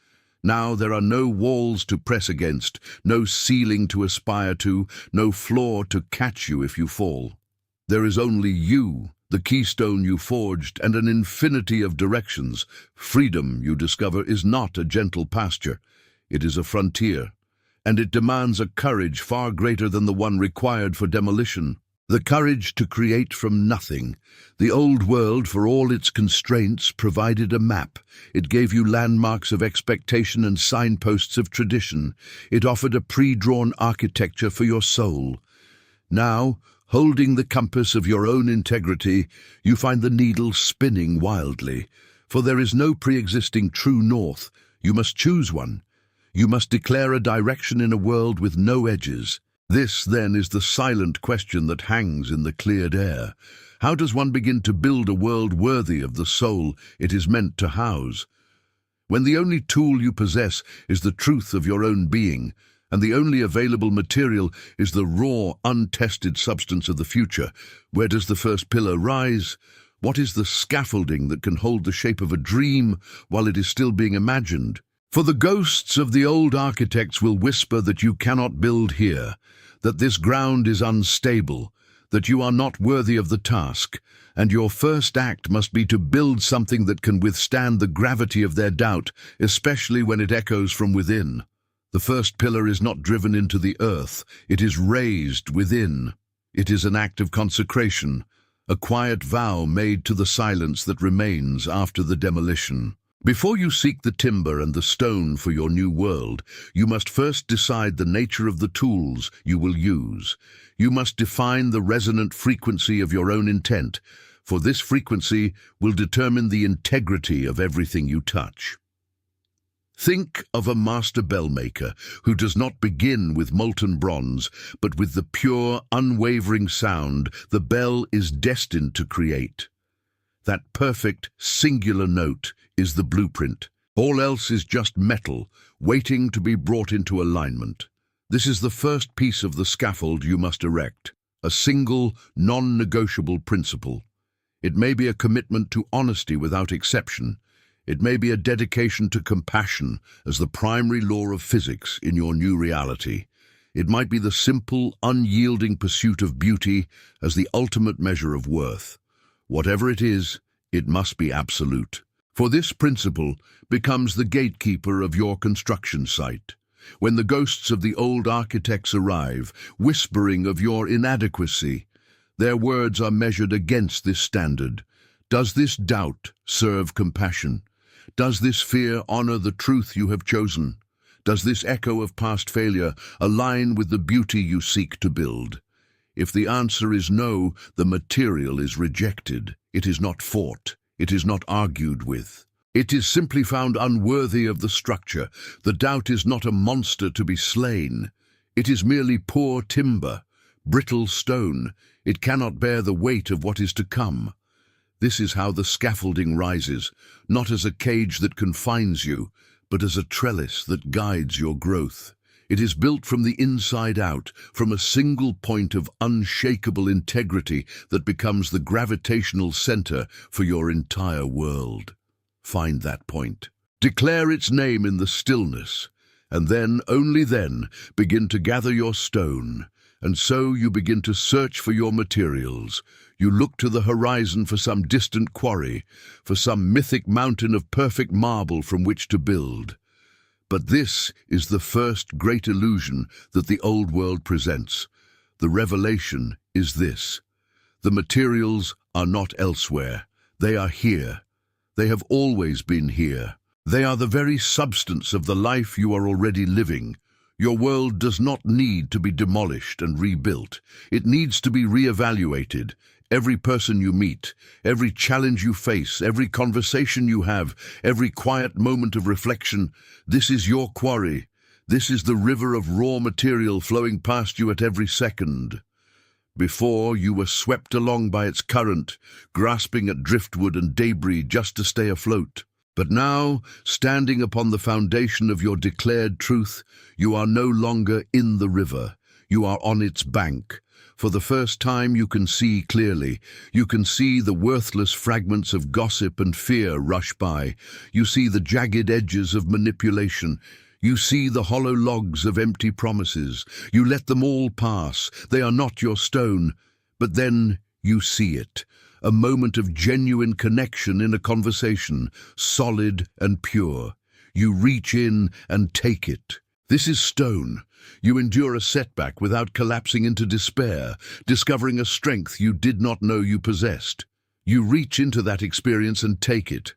Now there are no walls to press against, no ceiling to aspire to, no floor to catch you if you fall. There is only you, the keystone you forged, and an infinity of directions. Freedom, you discover, is not a gentle pasture. It is a frontier, and it demands a courage far greater than the one required for demolition. The courage to create from nothing. The old world, for all its constraints, provided a map. It gave you landmarks of expectation and signposts of tradition. It offered a pre-drawn architecture for your soul. Now, holding the compass of your own integrity, you find the needle spinning wildly. For there is no pre-existing true north. You must choose one. You must declare a direction in a world with no edges. This, then, is the silent question that hangs in the cleared air. How does one begin to build a world worthy of the soul it is meant to house? When the only tool you possess is the truth of your own being, and the only available material is the raw, untested substance of the future, where does the first pillar rise? What is the scaffolding that can hold the shape of a dream while it is still being imagined? For the ghosts of the old architects will whisper that you cannot build here, that this ground is unstable, that you are not worthy of the task, and your first act must be to build something that can withstand the gravity of their doubt, especially when it echoes from within. The first pillar is not driven into the earth, it is raised within. It is an act of consecration, a quiet vow made to the silence that remains after the demolition. Before you seek the timber and the stone for your new world, you must first decide the nature of the tools you will use. You must define the resonant frequency of your own intent, for this frequency will determine the integrity of everything you touch. Think of a master bell maker who does not begin with molten bronze, but with the pure, unwavering sound the bell is destined to create. That perfect, singular note is the blueprint. All else is just metal, waiting to be brought into alignment. This is the first piece of the scaffold you must erect, a single, non-negotiable principle. It may be a commitment to honesty without exception. It may be a dedication to compassion as the primary law of physics in your new reality. It might be the simple, unyielding pursuit of beauty as the ultimate measure of worth. Whatever it is, it must be absolute. For this principle becomes the gatekeeper of your construction site. When the ghosts of the old architects arrive, whispering of your inadequacy, their words are measured against this standard. Does this doubt serve compassion? Does this fear honor the truth you have chosen? Does this echo of past failure align with the beauty you seek to build? If the answer is no, the material is rejected. It is not fought. It is not argued with. It is simply found unworthy of the structure. The doubt is not a monster to be slain. It is merely poor timber, brittle stone. It cannot bear the weight of what is to come. This is how the scaffolding rises, not as a cage that confines you, but as a trellis that guides your growth. It is built from the inside out, from a single point of unshakable integrity that becomes the gravitational center for your entire world. Find that point. Declare its name in the stillness, and then, only then, begin to gather your stone. And so you begin to search for your materials. You look to the horizon for some distant quarry, for some mythic mountain of perfect marble from which to build. But this is the first great illusion that the old world presents. The revelation is this: the materials are not elsewhere. They are here. They have always been here. They are the very substance of the life you are already living. Your world does not need to be demolished and rebuilt. It needs to be reevaluated. Every person you meet, every challenge you face, every conversation you have, every quiet moment of reflection, this is your quarry. This is the river of raw material flowing past you at every second. Before, you were swept along by its current, grasping at driftwood and debris just to stay afloat. But now, standing upon the foundation of your declared truth, you are no longer in the river. You are on its bank. For the first time you can see clearly. You can see the worthless fragments of gossip and fear rush by. You see the jagged edges of manipulation. You see the hollow logs of empty promises. You let them all pass. They are not your stone. But then you see it. A moment of genuine connection in a conversation, solid and pure. You reach in and take it. This is stone. You endure a setback without collapsing into despair, discovering a strength you did not know you possessed. You reach into that experience and take it.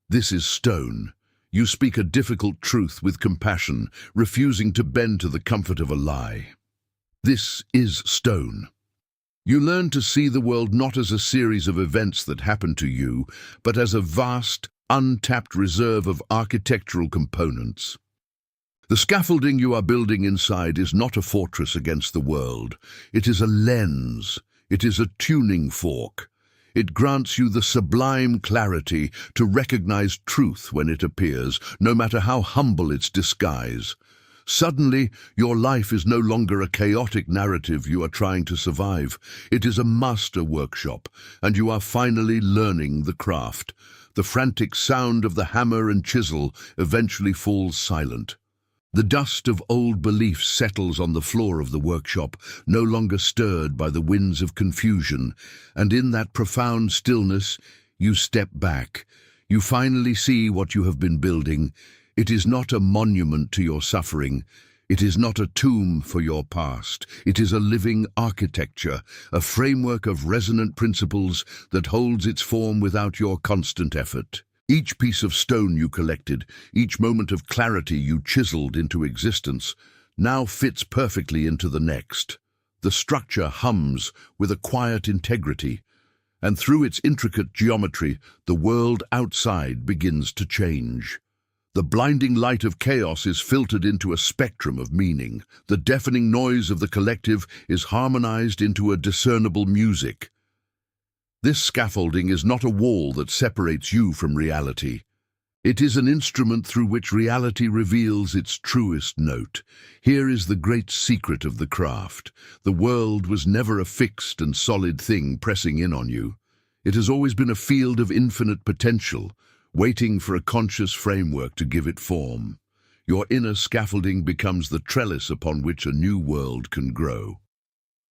This is stone. You speak a difficult truth with compassion, refusing to bend to the comfort of a lie. This is stone. You learn to see the world not as a series of events that happen to you, but as a vast, untapped reserve of architectural components. The scaffolding you are building inside is not a fortress against the world. It is a lens. It is a tuning fork. It grants you the sublime clarity to recognize truth when it appears, no matter how humble its disguise. Suddenly, your life is no longer a chaotic narrative you are trying to survive. It is a master workshop, and you are finally learning the craft. The frantic sound of the hammer and chisel eventually falls silent. The dust of old beliefs settles on the floor of the workshop, no longer stirred by the winds of confusion, and in that profound stillness, you step back. You finally see what you have been building. It is not a monument to your suffering. It is not a tomb for your past. It is a living architecture, a framework of resonant principles that holds its form without your constant effort. Each piece of stone you collected, each moment of clarity you chiseled into existence, now fits perfectly into the next. The structure hums with a quiet integrity, and through its intricate geometry, the world outside begins to change. The blinding light of chaos is filtered into a spectrum of meaning. The deafening noise of the collective is harmonized into a discernible music. This scaffolding is not a wall that separates you from reality. It is an instrument through which reality reveals its truest note. Here is the great secret of the craft. The world was never a fixed and solid thing pressing in on you. It has always been a field of infinite potential, waiting for a conscious framework to give it form. Your inner scaffolding becomes the trellis upon which a new world can grow.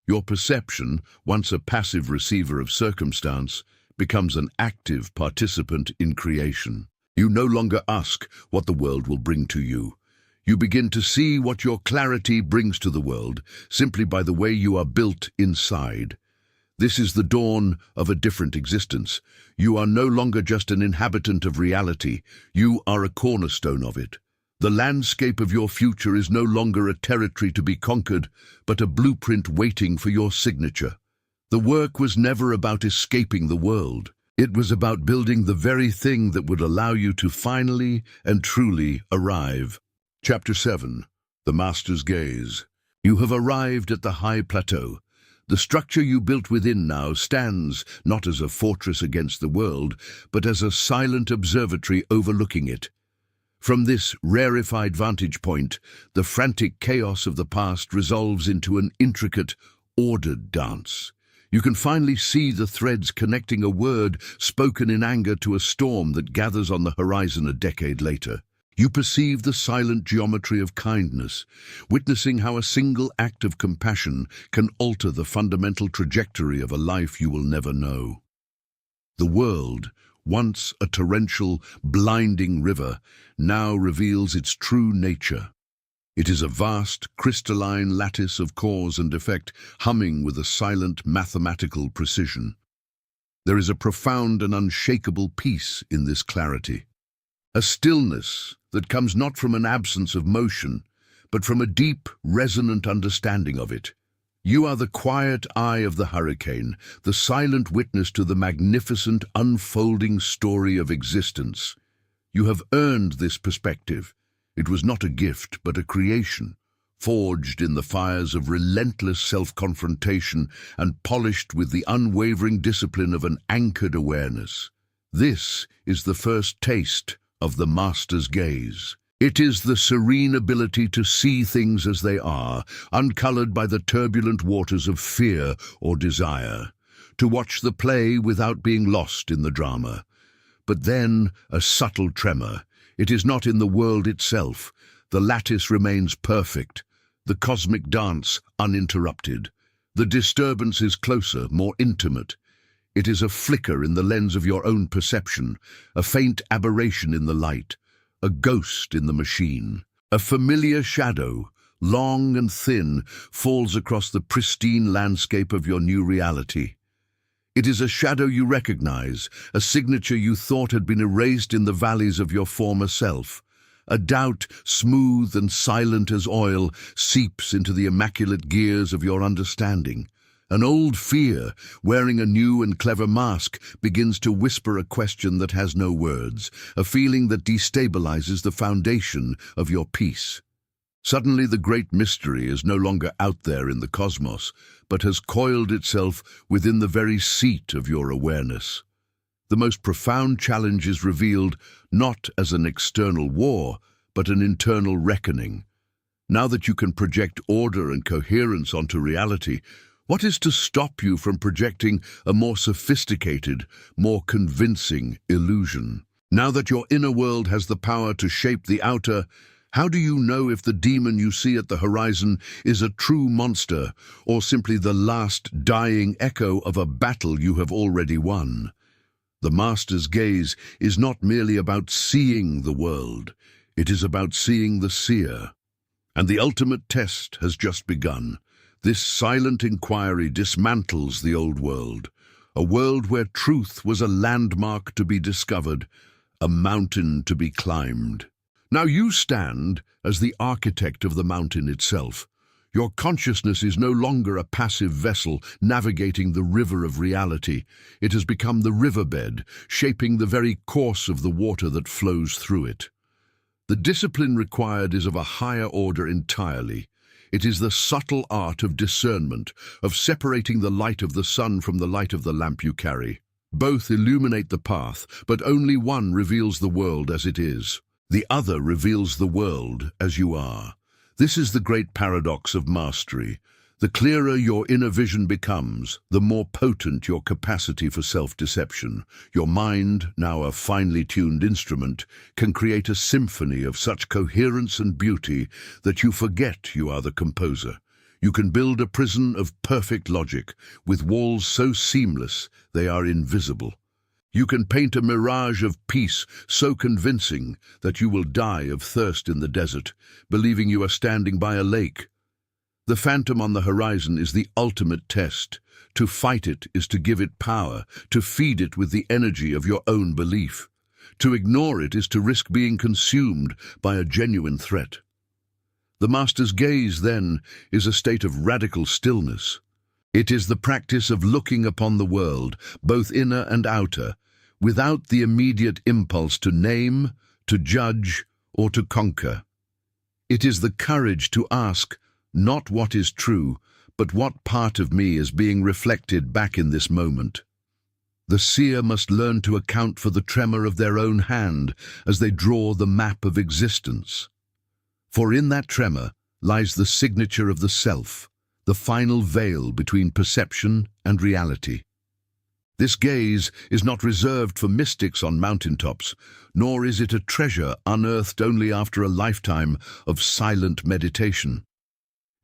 Your perception, once a passive receiver of circumstance, becomes an active participant in creation. You no longer ask what the world will bring to you. You begin to see what your clarity brings to the world, simply by the way you are built inside. This is the dawn of a different existence. You are no longer just an inhabitant of reality. You are a cornerstone of it. The landscape of your future is no longer a territory to be conquered, but a blueprint waiting for your signature. The work was never about escaping the world. It was about building the very thing that would allow you to finally and truly arrive. Chapter 7. The Master's Gaze. You have arrived at the high plateau. The structure you built within now stands not as a fortress against the world, but as a silent observatory overlooking it. From this rarefied vantage point, the frantic chaos of the past resolves into an intricate, ordered dance. You can finally see the threads connecting a word spoken in anger to a storm that gathers on the horizon a decade later. You perceive the silent geometry of kindness, witnessing how a single act of compassion can alter the fundamental trajectory of a life you will never know. The world, once a torrential, blinding river, now reveals its true nature. It is a vast, crystalline lattice of cause and effect, humming with a silent, mathematical precision. There is a profound and unshakable peace in this clarity. A stillness that comes not from an absence of motion, but from a deep, resonant understanding of it. You are the quiet eye of the hurricane, the silent witness to the magnificent, unfolding story of existence. You have earned this perspective. It was not a gift, but a creation, forged in the fires of relentless self-confrontation and polished with the unwavering discipline of an anchored awareness. This is the first taste of the master's gaze. It is the serene ability to see things as they are, uncolored by the turbulent waters of fear or desire, to watch the play without being lost in the drama. But then a subtle tremor. It is not in the world itself. The lattice remains perfect, the cosmic dance uninterrupted. The disturbance is closer, more intimate. It is a flicker in the lens of your own perception, a faint aberration in the light, a ghost in the machine. A familiar shadow, long and thin, falls across the pristine landscape of your new reality. It is a shadow you recognize, a signature you thought had been erased in the valleys of your former self. A doubt, smooth and silent as oil, seeps into the immaculate gears of your understanding. An old fear, wearing a new and clever mask, begins to whisper a question that has no words, a feeling that destabilizes the foundation of your peace. Suddenly the great mystery is no longer out there in the cosmos, but has coiled itself within the very seat of your awareness. The most profound challenge is revealed not as an external war, but an internal reckoning. Now that you can project order and coherence onto reality, what is to stop you from projecting a more sophisticated, more convincing illusion? Now that your inner world has the power to shape the outer, how do you know if the demon you see at the horizon is a true monster or simply the last dying echo of a battle you have already won? The master's gaze is not merely about seeing the world, it is about seeing the seer. And the ultimate test has just begun. This silent inquiry dismantles the old world, a world where truth was a landmark to be discovered, a mountain to be climbed. Now you stand as the architect of the mountain itself. Your consciousness is no longer a passive vessel navigating the river of reality. It has become the riverbed, shaping the very course of the water that flows through it. The discipline required is of a higher order entirely. It is the subtle art of discernment, of separating the light of the sun from the light of the lamp you carry. Both illuminate the path, but only one reveals the world as it is. The other reveals the world as you are. This is the great paradox of mastery. The clearer your inner vision becomes, the more potent your capacity for self-deception. Your mind, now a finely tuned instrument, can create a symphony of such coherence and beauty that you forget you are the composer. You can build a prison of perfect logic, with walls so seamless they are invisible. You can paint a mirage of peace so convincing that you will die of thirst in the desert, believing you are standing by a lake. The phantom on the horizon is the ultimate test. To fight it is to give it power, to feed it with the energy of your own belief. To ignore it is to risk being consumed by a genuine threat. The master's gaze, then, is a state of radical stillness. It is the practice of looking upon the world, both inner and outer, without the immediate impulse to name, to judge, or to conquer. It is the courage to ask, not what is true, but what part of me is being reflected back in this moment. The seer must learn to account for the tremor of their own hand as they draw the map of existence. For in that tremor lies the signature of the self, the final veil between perception and reality. This gaze is not reserved for mystics on mountaintops, nor is it a treasure unearthed only after a lifetime of silent meditation.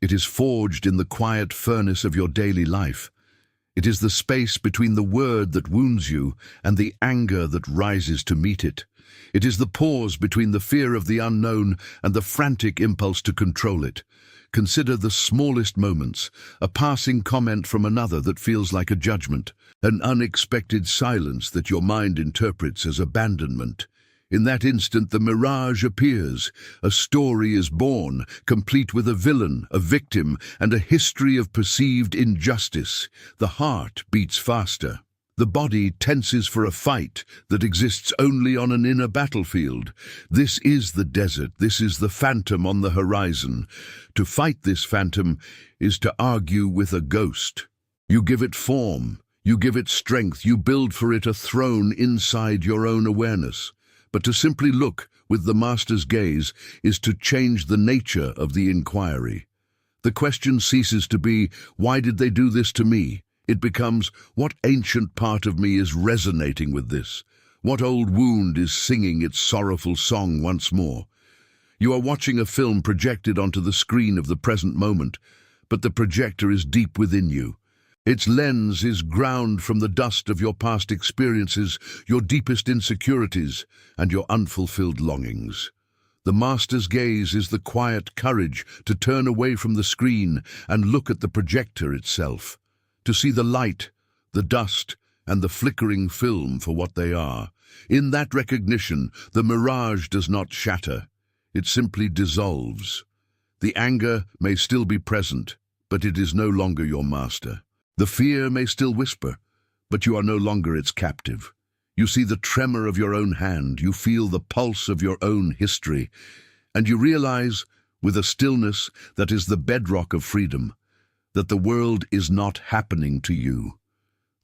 It is forged in the quiet furnace of your daily life. It is the space between the word that wounds you and the anger that rises to meet it. It is the pause between the fear of the unknown and the frantic impulse to control it. Consider the smallest moments, a passing comment from another that feels like a judgment, an unexpected silence that your mind interprets as abandonment. In that instant, the mirage appears. A story is born, complete with a villain, a victim, and a history of perceived injustice. The heart beats faster. The body tenses for a fight that exists only on an inner battlefield. This is the desert. This is the phantom on the horizon. To fight this phantom is to argue with a ghost. You give it form. You give it strength. You build for it a throne inside your own awareness. But to simply look with the master's gaze is to change the nature of the inquiry. The question ceases to be, why did they do this to me? It becomes, what ancient part of me is resonating with this? What old wound is singing its sorrowful song once more? You are watching a film projected onto the screen of the present moment, but the projector is deep within you. Its lens is ground from the dust of your past experiences, your deepest insecurities, and your unfulfilled longings. The master's gaze is the quiet courage to turn away from the screen and look at the projector itself, to see the light, the dust, and the flickering film for what they are. In that recognition, the mirage does not shatter. It simply dissolves. The anger may still be present, but it is no longer your master. The fear may still whisper, but you are no longer its captive. You see the tremor of your own hand, you feel the pulse of your own history, and you realize, with a stillness that is the bedrock of freedom, that the world is not happening to you.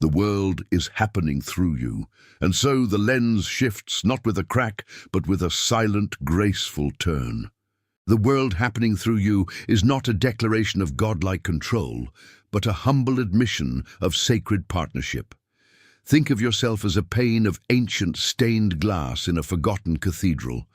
The world is happening through you, and so the lens shifts not with a crack, but with a silent, graceful turn. The world happening through you is not a declaration of godlike control, but a humble admission of sacred partnership. Think of yourself as a pane of ancient stained glass in a forgotten cathedral.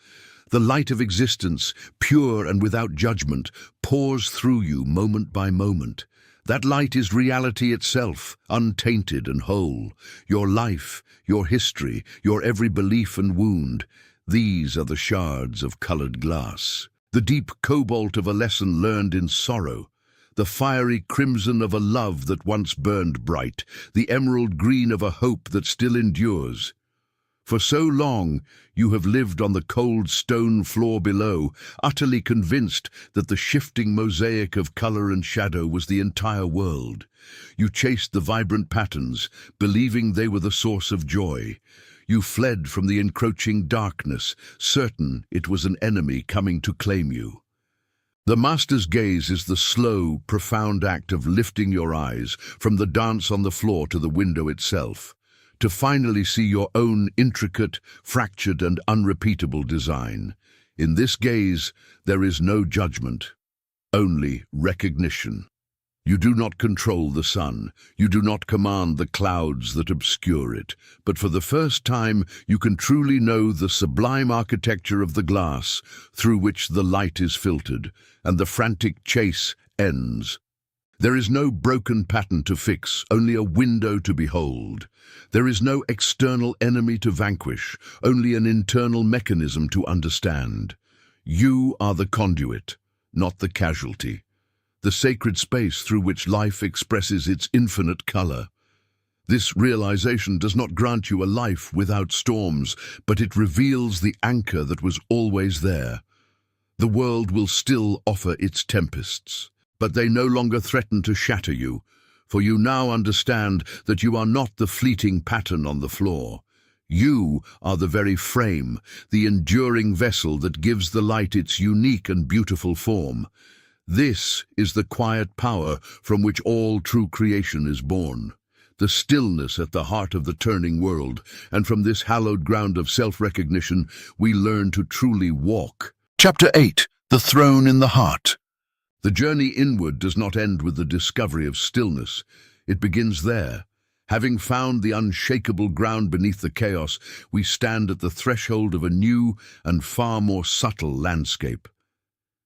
The light of existence, pure and without judgment, pours through you moment by moment. That light is reality itself, untainted and whole. Your life, your history, your every belief and wound, these are the shards of colored glass. The deep cobalt of a lesson learned in sorrow, the fiery crimson of a love that once burned bright, the emerald green of a hope that still endures. For so long you have lived on the cold stone floor below, utterly convinced that the shifting mosaic of color and shadow was the entire world. You chased the vibrant patterns, believing they were the source of joy. You fled from the encroaching darkness, certain it was an enemy coming to claim you. The master's gaze is the slow, profound act of lifting your eyes from the dance on the floor to the window itself, to finally see your own intricate, fractured and unrepeatable design. In this gaze, there is no judgment, only recognition. You do not control the sun, you do not command the clouds that obscure it, but for the first time you can truly know the sublime architecture of the glass through which the light is filtered, and the frantic chase ends. There is no broken pattern to fix, only a window to behold. There is no external enemy to vanquish, only an internal mechanism to understand. You are the conduit, not the casualty. The sacred space through which life expresses its infinite color. This realization does not grant you a life without storms, but it reveals the anchor that was always there. The world will still offer its tempests, but they no longer threaten to shatter you, for you now understand that you are not the fleeting pattern on the floor. You are the very frame, the enduring vessel that gives the light its unique and beautiful form. This is the quiet power from which all true creation is born, the stillness at the heart of the turning world, and from this hallowed ground of self-recognition we learn to truly walk. Chapter 8. The Throne in the Heart. The journey inward does not end with the discovery of stillness. It begins there. Having found the unshakable ground beneath the chaos, we stand at the threshold of a new and far more subtle landscape.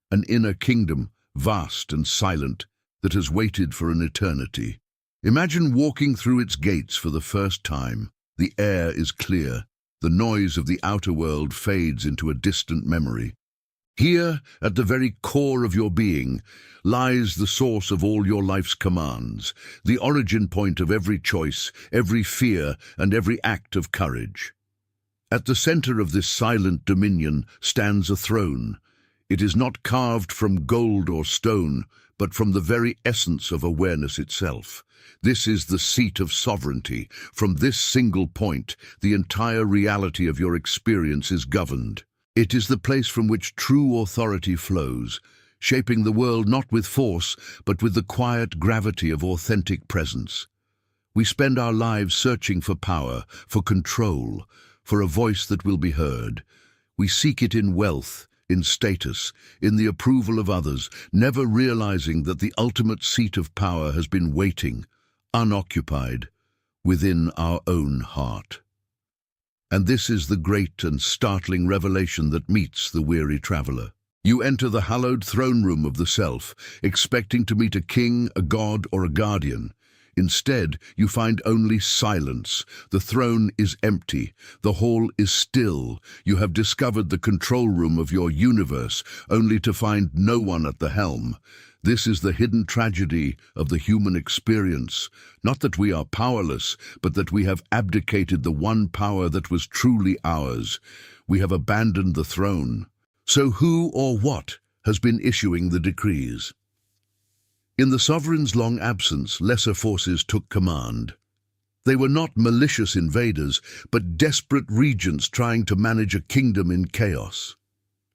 An inner kingdom, vast and silent, that has waited for an eternity. Imagine walking through its gates for the first time. The air is clear. The noise of the outer world fades into a distant memory. Here, at the very core of your being, lies the source of all your life's commands, the origin point of every choice, every fear, and every act of courage. At the center of this silent dominion stands a throne. It is not carved from gold or stone, but from the very essence of awareness itself. This is the seat of sovereignty. From this single point, the entire reality of your experience is governed. It is the place from which true authority flows, shaping the world not with force, but with the quiet gravity of authentic presence. We spend our lives searching for power, for control, for a voice that will be heard. We seek it in wealth, in status, in the approval of others, never realizing that the ultimate seat of power has been waiting, unoccupied, within our own heart. And this is the great and startling revelation that meets the weary traveler. You enter the hallowed throne room of the self, expecting to meet a king, a god, or a guardian. Instead, you find only silence. The throne is empty. The hall is still. You have discovered the control room of your universe, only to find no one at the helm. This is the hidden tragedy of the human experience. Not that we are powerless, but that we have abdicated the one power that was truly ours. We have abandoned the throne. So who or what has been issuing the decrees? In the sovereign's long absence, lesser forces took command. They were not malicious invaders, but desperate regents trying to manage a kingdom in chaos.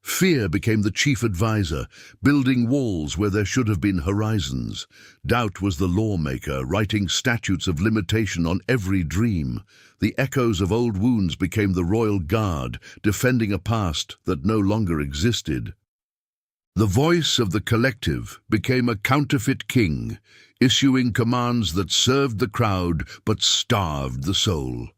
Fear became the chief advisor, building walls where there should have been horizons. Doubt was the lawmaker, writing statutes of limitation on every dream. The echoes of old wounds became the royal guard, defending a past that no longer existed. The voice of the collective became a counterfeit king, issuing commands that served the crowd but starved the soul.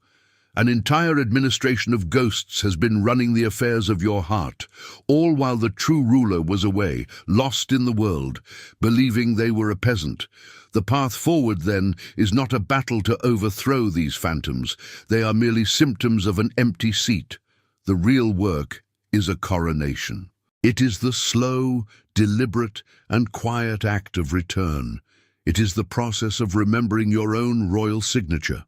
An entire administration of ghosts has been running the affairs of your heart, all while the true ruler was away, lost in the world, believing they were a peasant. The path forward, then, is not a battle to overthrow these phantoms. They are merely symptoms of an empty seat. The real work is a coronation. It is the slow, deliberate, and quiet act of return. It is the process of remembering your own royal signature.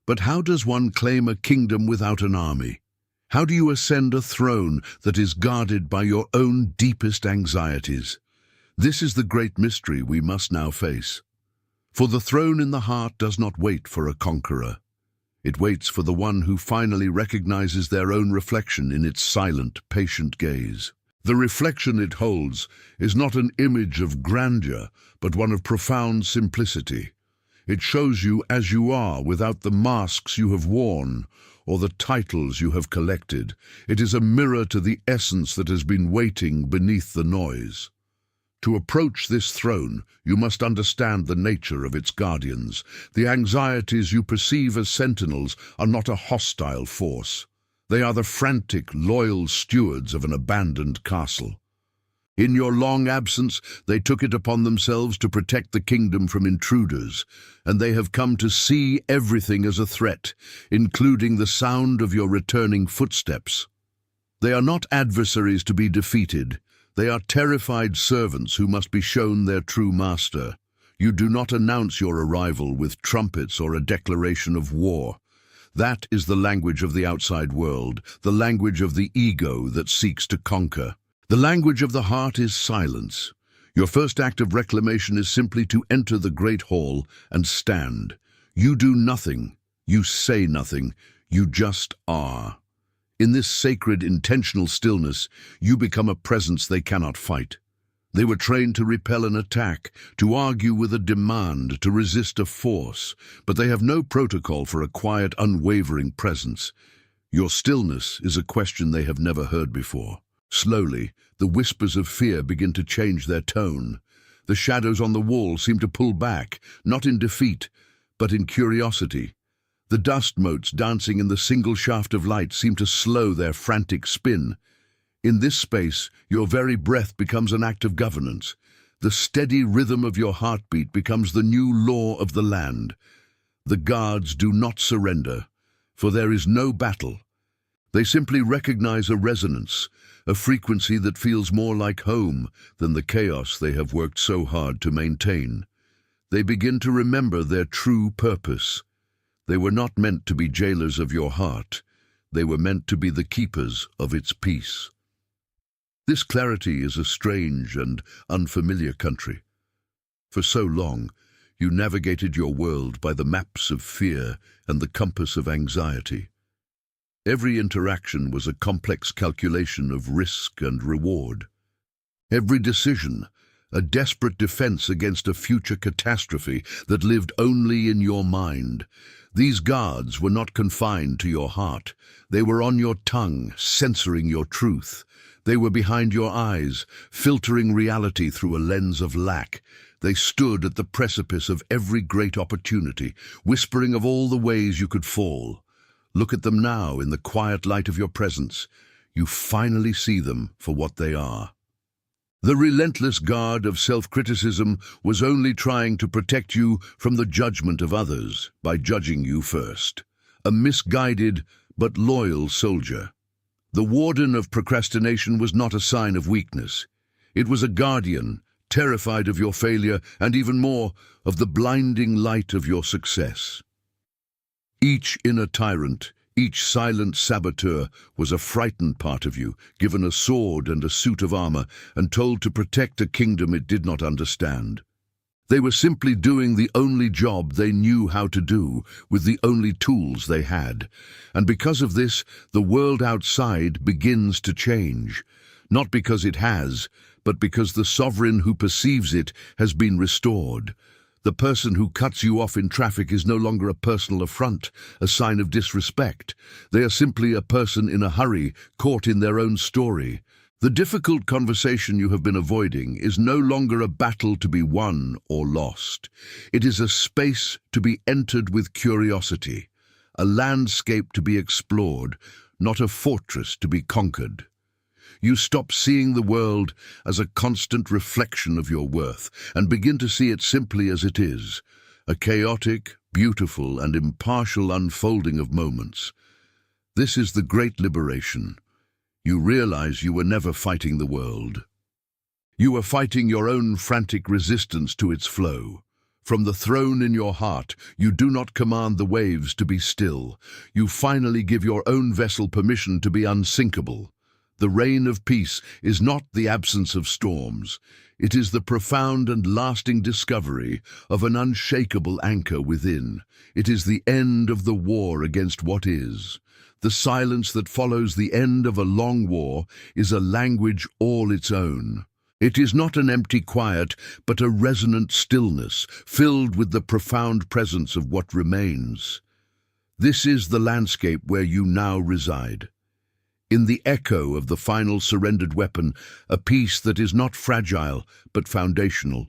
But how does one claim a kingdom without an army? How do you ascend a throne that is guarded by your own deepest anxieties? This is the great mystery we must now face. For the throne in the heart does not wait for a conqueror. It waits for the one who finally recognizes their own reflection in its silent, patient gaze. The reflection it holds is not an image of grandeur, but one of profound simplicity. It shows you as you are, without the masks you have worn or the titles you have collected. It is a mirror to the essence that has been waiting beneath the noise. To approach this throne, you must understand the nature of its guardians. The anxieties you perceive as sentinels are not a hostile force. They are the frantic, loyal stewards of an abandoned castle. In your long absence, they took it upon themselves to protect the kingdom from intruders, and they have come to see everything as a threat, including the sound of your returning footsteps. They are not adversaries to be defeated. They are terrified servants who must be shown their true master. You do not announce your arrival with trumpets or a declaration of war. That is the language of the outside world, the language of the ego that seeks to conquer. The language of the heart is silence. Your first act of reclamation is simply to enter the great hall and stand. You do nothing. You say nothing. You just are. In this sacred, intentional stillness, you become a presence they cannot fight. They were trained to repel an attack, to argue with a demand, to resist a force, but they have no protocol for a quiet, unwavering presence. Your stillness is a question they have never heard before. Slowly, the whispers of fear begin to change their tone. The shadows on the wall seem to pull back, not in defeat, but in curiosity. The dust motes dancing in the single shaft of light seem to slow their frantic spin. In this space, your very breath becomes an act of governance. The steady rhythm of your heartbeat becomes the new law of the land. The guards do not surrender, for there is no battle. They simply recognize a resonance, a frequency that feels more like home than the chaos they have worked so hard to maintain. They begin to remember their true purpose. They were not meant to be jailers of your heart. They were meant to be the keepers of its peace. This clarity is a strange and unfamiliar country. For so long, you navigated your world by the maps of fear and the compass of anxiety. Every interaction was a complex calculation of risk and reward. Every decision, a desperate defense against a future catastrophe that lived only in your mind. These guards were not confined to your heart. They were on your tongue, censoring your truth. They were behind your eyes, filtering reality through a lens of lack. They stood at the precipice of every great opportunity, whispering of all the ways you could fall. Look at them now in the quiet light of your presence. You finally see them for what they are. The relentless guard of self-criticism was only trying to protect you from the judgment of others by judging you first. A misguided but loyal soldier. The warden of procrastination was not a sign of weakness. It was a guardian, terrified of your failure and even more, of the blinding light of your success. Each inner tyrant, each silent saboteur was a frightened part of you, given a sword and a suit of armor, and told to protect a kingdom it did not understand. They were simply doing the only job they knew how to do, with the only tools they had. And because of this, the world outside begins to change. Not because it has, but because the sovereign who perceives it has been restored. The person who cuts you off in traffic is no longer a personal affront, a sign of disrespect. They are simply a person in a hurry, caught in their own story. The difficult conversation you have been avoiding is no longer a battle to be won or lost. It is a space to be entered with curiosity, a landscape to be explored, not a fortress to be conquered. You stop seeing the world as a constant reflection of your worth and begin to see it simply as it is, a chaotic, beautiful, and impartial unfolding of moments. This is the great liberation. You realize you were never fighting the world. You are fighting your own frantic resistance to its flow. From the throne in your heart, you do not command the waves to be still. You finally give your own vessel permission to be unsinkable. The reign of peace is not the absence of storms. It is the profound and lasting discovery of an unshakable anchor within. It is the end of the war against what is. The silence that follows the end of a long war is a language all its own. It is not an empty quiet, but a resonant stillness, filled with the profound presence of what remains. This is the landscape where you now reside. In the echo of the final surrendered weapon, a peace that is not fragile, but foundational.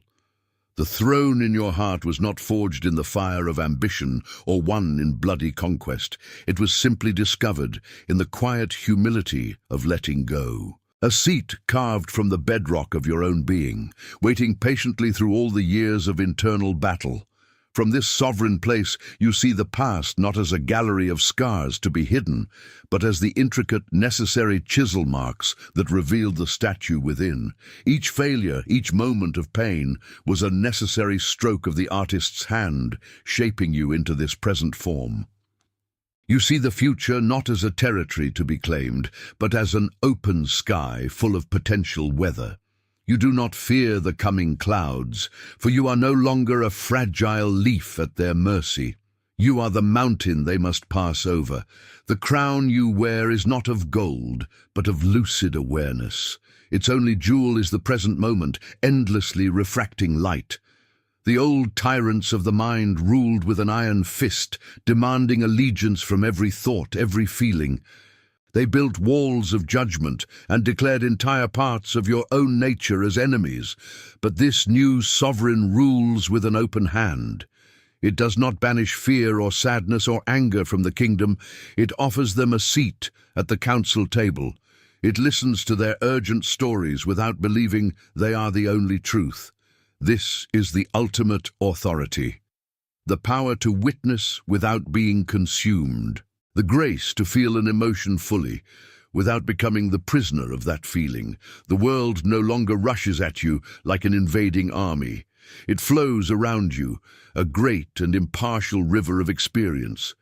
The throne in your heart was not forged in the fire of ambition or won in bloody conquest. It was simply discovered in the quiet humility of letting go. A seat carved from the bedrock of your own being, waiting patiently through all the years of internal battle. From this sovereign place, you see the past not as a gallery of scars to be hidden, but as the intricate, necessary chisel marks that revealed the statue within. Each failure, each moment of pain, was a necessary stroke of the artist's hand, shaping you into this present form. You see the future not as a territory to be claimed, but as an open sky full of potential weather. You do not fear the coming clouds, for you are no longer a fragile leaf at their mercy. You are the mountain they must pass over. The crown you wear is not of gold, but of lucid awareness. Its only jewel is the present moment, endlessly refracting light. The old tyrants of the mind ruled with an iron fist, demanding allegiance from every thought, every feeling. They built walls of judgment and declared entire parts of your own nature as enemies. But this new sovereign rules with an open hand. It does not banish fear or sadness or anger from the kingdom. It offers them a seat at the council table. It listens to their urgent stories without believing they are the only truth. This is the ultimate authority. The power to witness without being consumed. The grace to feel an emotion fully, without becoming the prisoner of that feeling. The world no longer rushes at you like an invading army. It flows around you, a great and impartial river of experience.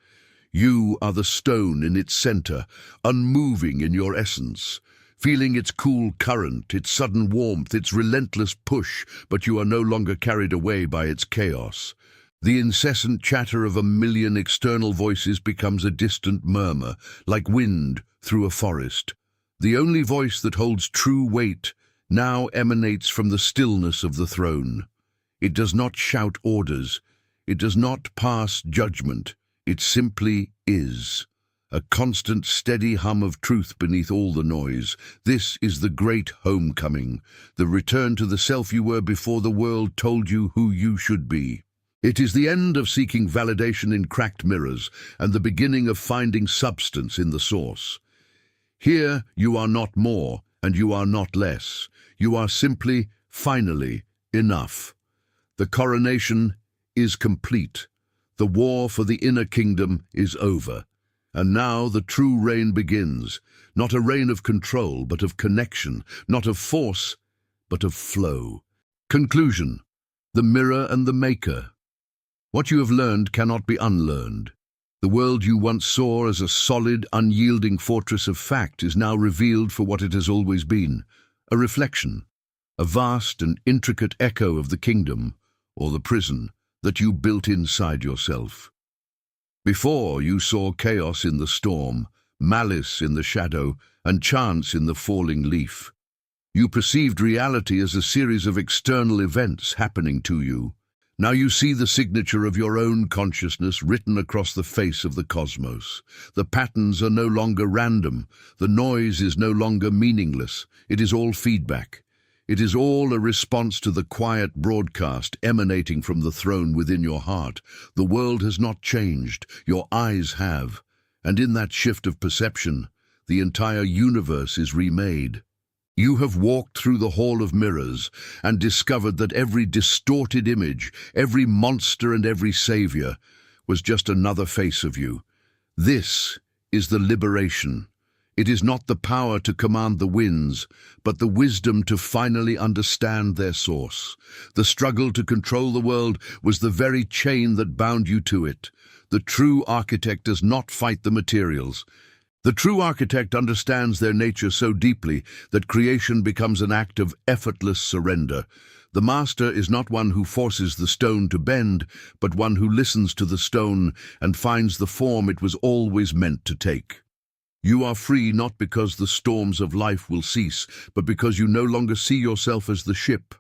You are the stone in its center, unmoving in your essence. feeling its cool current, its sudden warmth, its relentless push, but you are no longer carried away by its chaos. The incessant chatter of a million external voices becomes a distant murmur, like wind through a forest. The only voice that holds true weight now emanates from the stillness of the throne. It does not shout orders. It does not pass judgment. It simply is. A constant, steady hum of truth beneath all the noise. This is the great homecoming, the return to the self you were before the world told you who you should be. It is the end of seeking validation in cracked mirrors and the beginning of finding substance in the source. Here you are not more and you are not less. You are simply, finally, enough. The coronation is complete. The war for the inner kingdom is over. And now the true reign begins, not a reign of control, but of connection, not of force, but of flow. Conclusion: the mirror and the maker. What you have learned cannot be unlearned. The world you once saw as a solid, unyielding fortress of fact is now revealed for what it has always been, a reflection, a vast and intricate echo of the kingdom, or the prison, that you built inside yourself. Before, you saw chaos in the storm, malice in the shadow, and chance in the falling leaf. You perceived reality as a series of external events happening to you. Now you see the signature of your own consciousness written across the face of the cosmos. The patterns are no longer random. The noise is no longer meaningless. It is all feedback. It is all a response to the quiet broadcast emanating from the throne within your heart. The world has not changed, your eyes have. And in that shift of perception, the entire universe is remade. You have walked through the hall of mirrors and discovered that every distorted image, every monster and every savior was just another face of you. This is the liberation. It is not the power to command the winds, but the wisdom to finally understand their source. The struggle to control the world was the very chain that bound you to it. The true architect does not fight the materials. The true architect understands their nature so deeply that creation becomes an act of effortless surrender. The master is not one who forces the stone to bend, but one who listens to the stone and finds the form it was always meant to take. You are free not because the storms of life will cease, but because you no longer see yourself as the ship.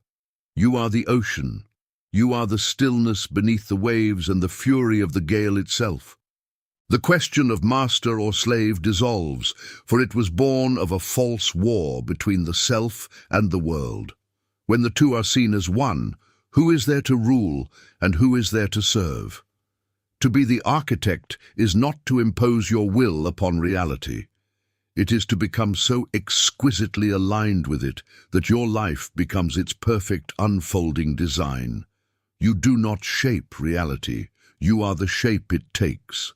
You are the ocean. You are the stillness beneath the waves and the fury of the gale itself. The question of master or slave dissolves, for it was born of a false war between the self and the world. When the two are seen as one, who is there to rule and who is there to serve? To be the architect is not to impose your will upon reality. It is to become so exquisitely aligned with it that your life becomes its perfect unfolding design. You do not shape reality. You are the shape it takes.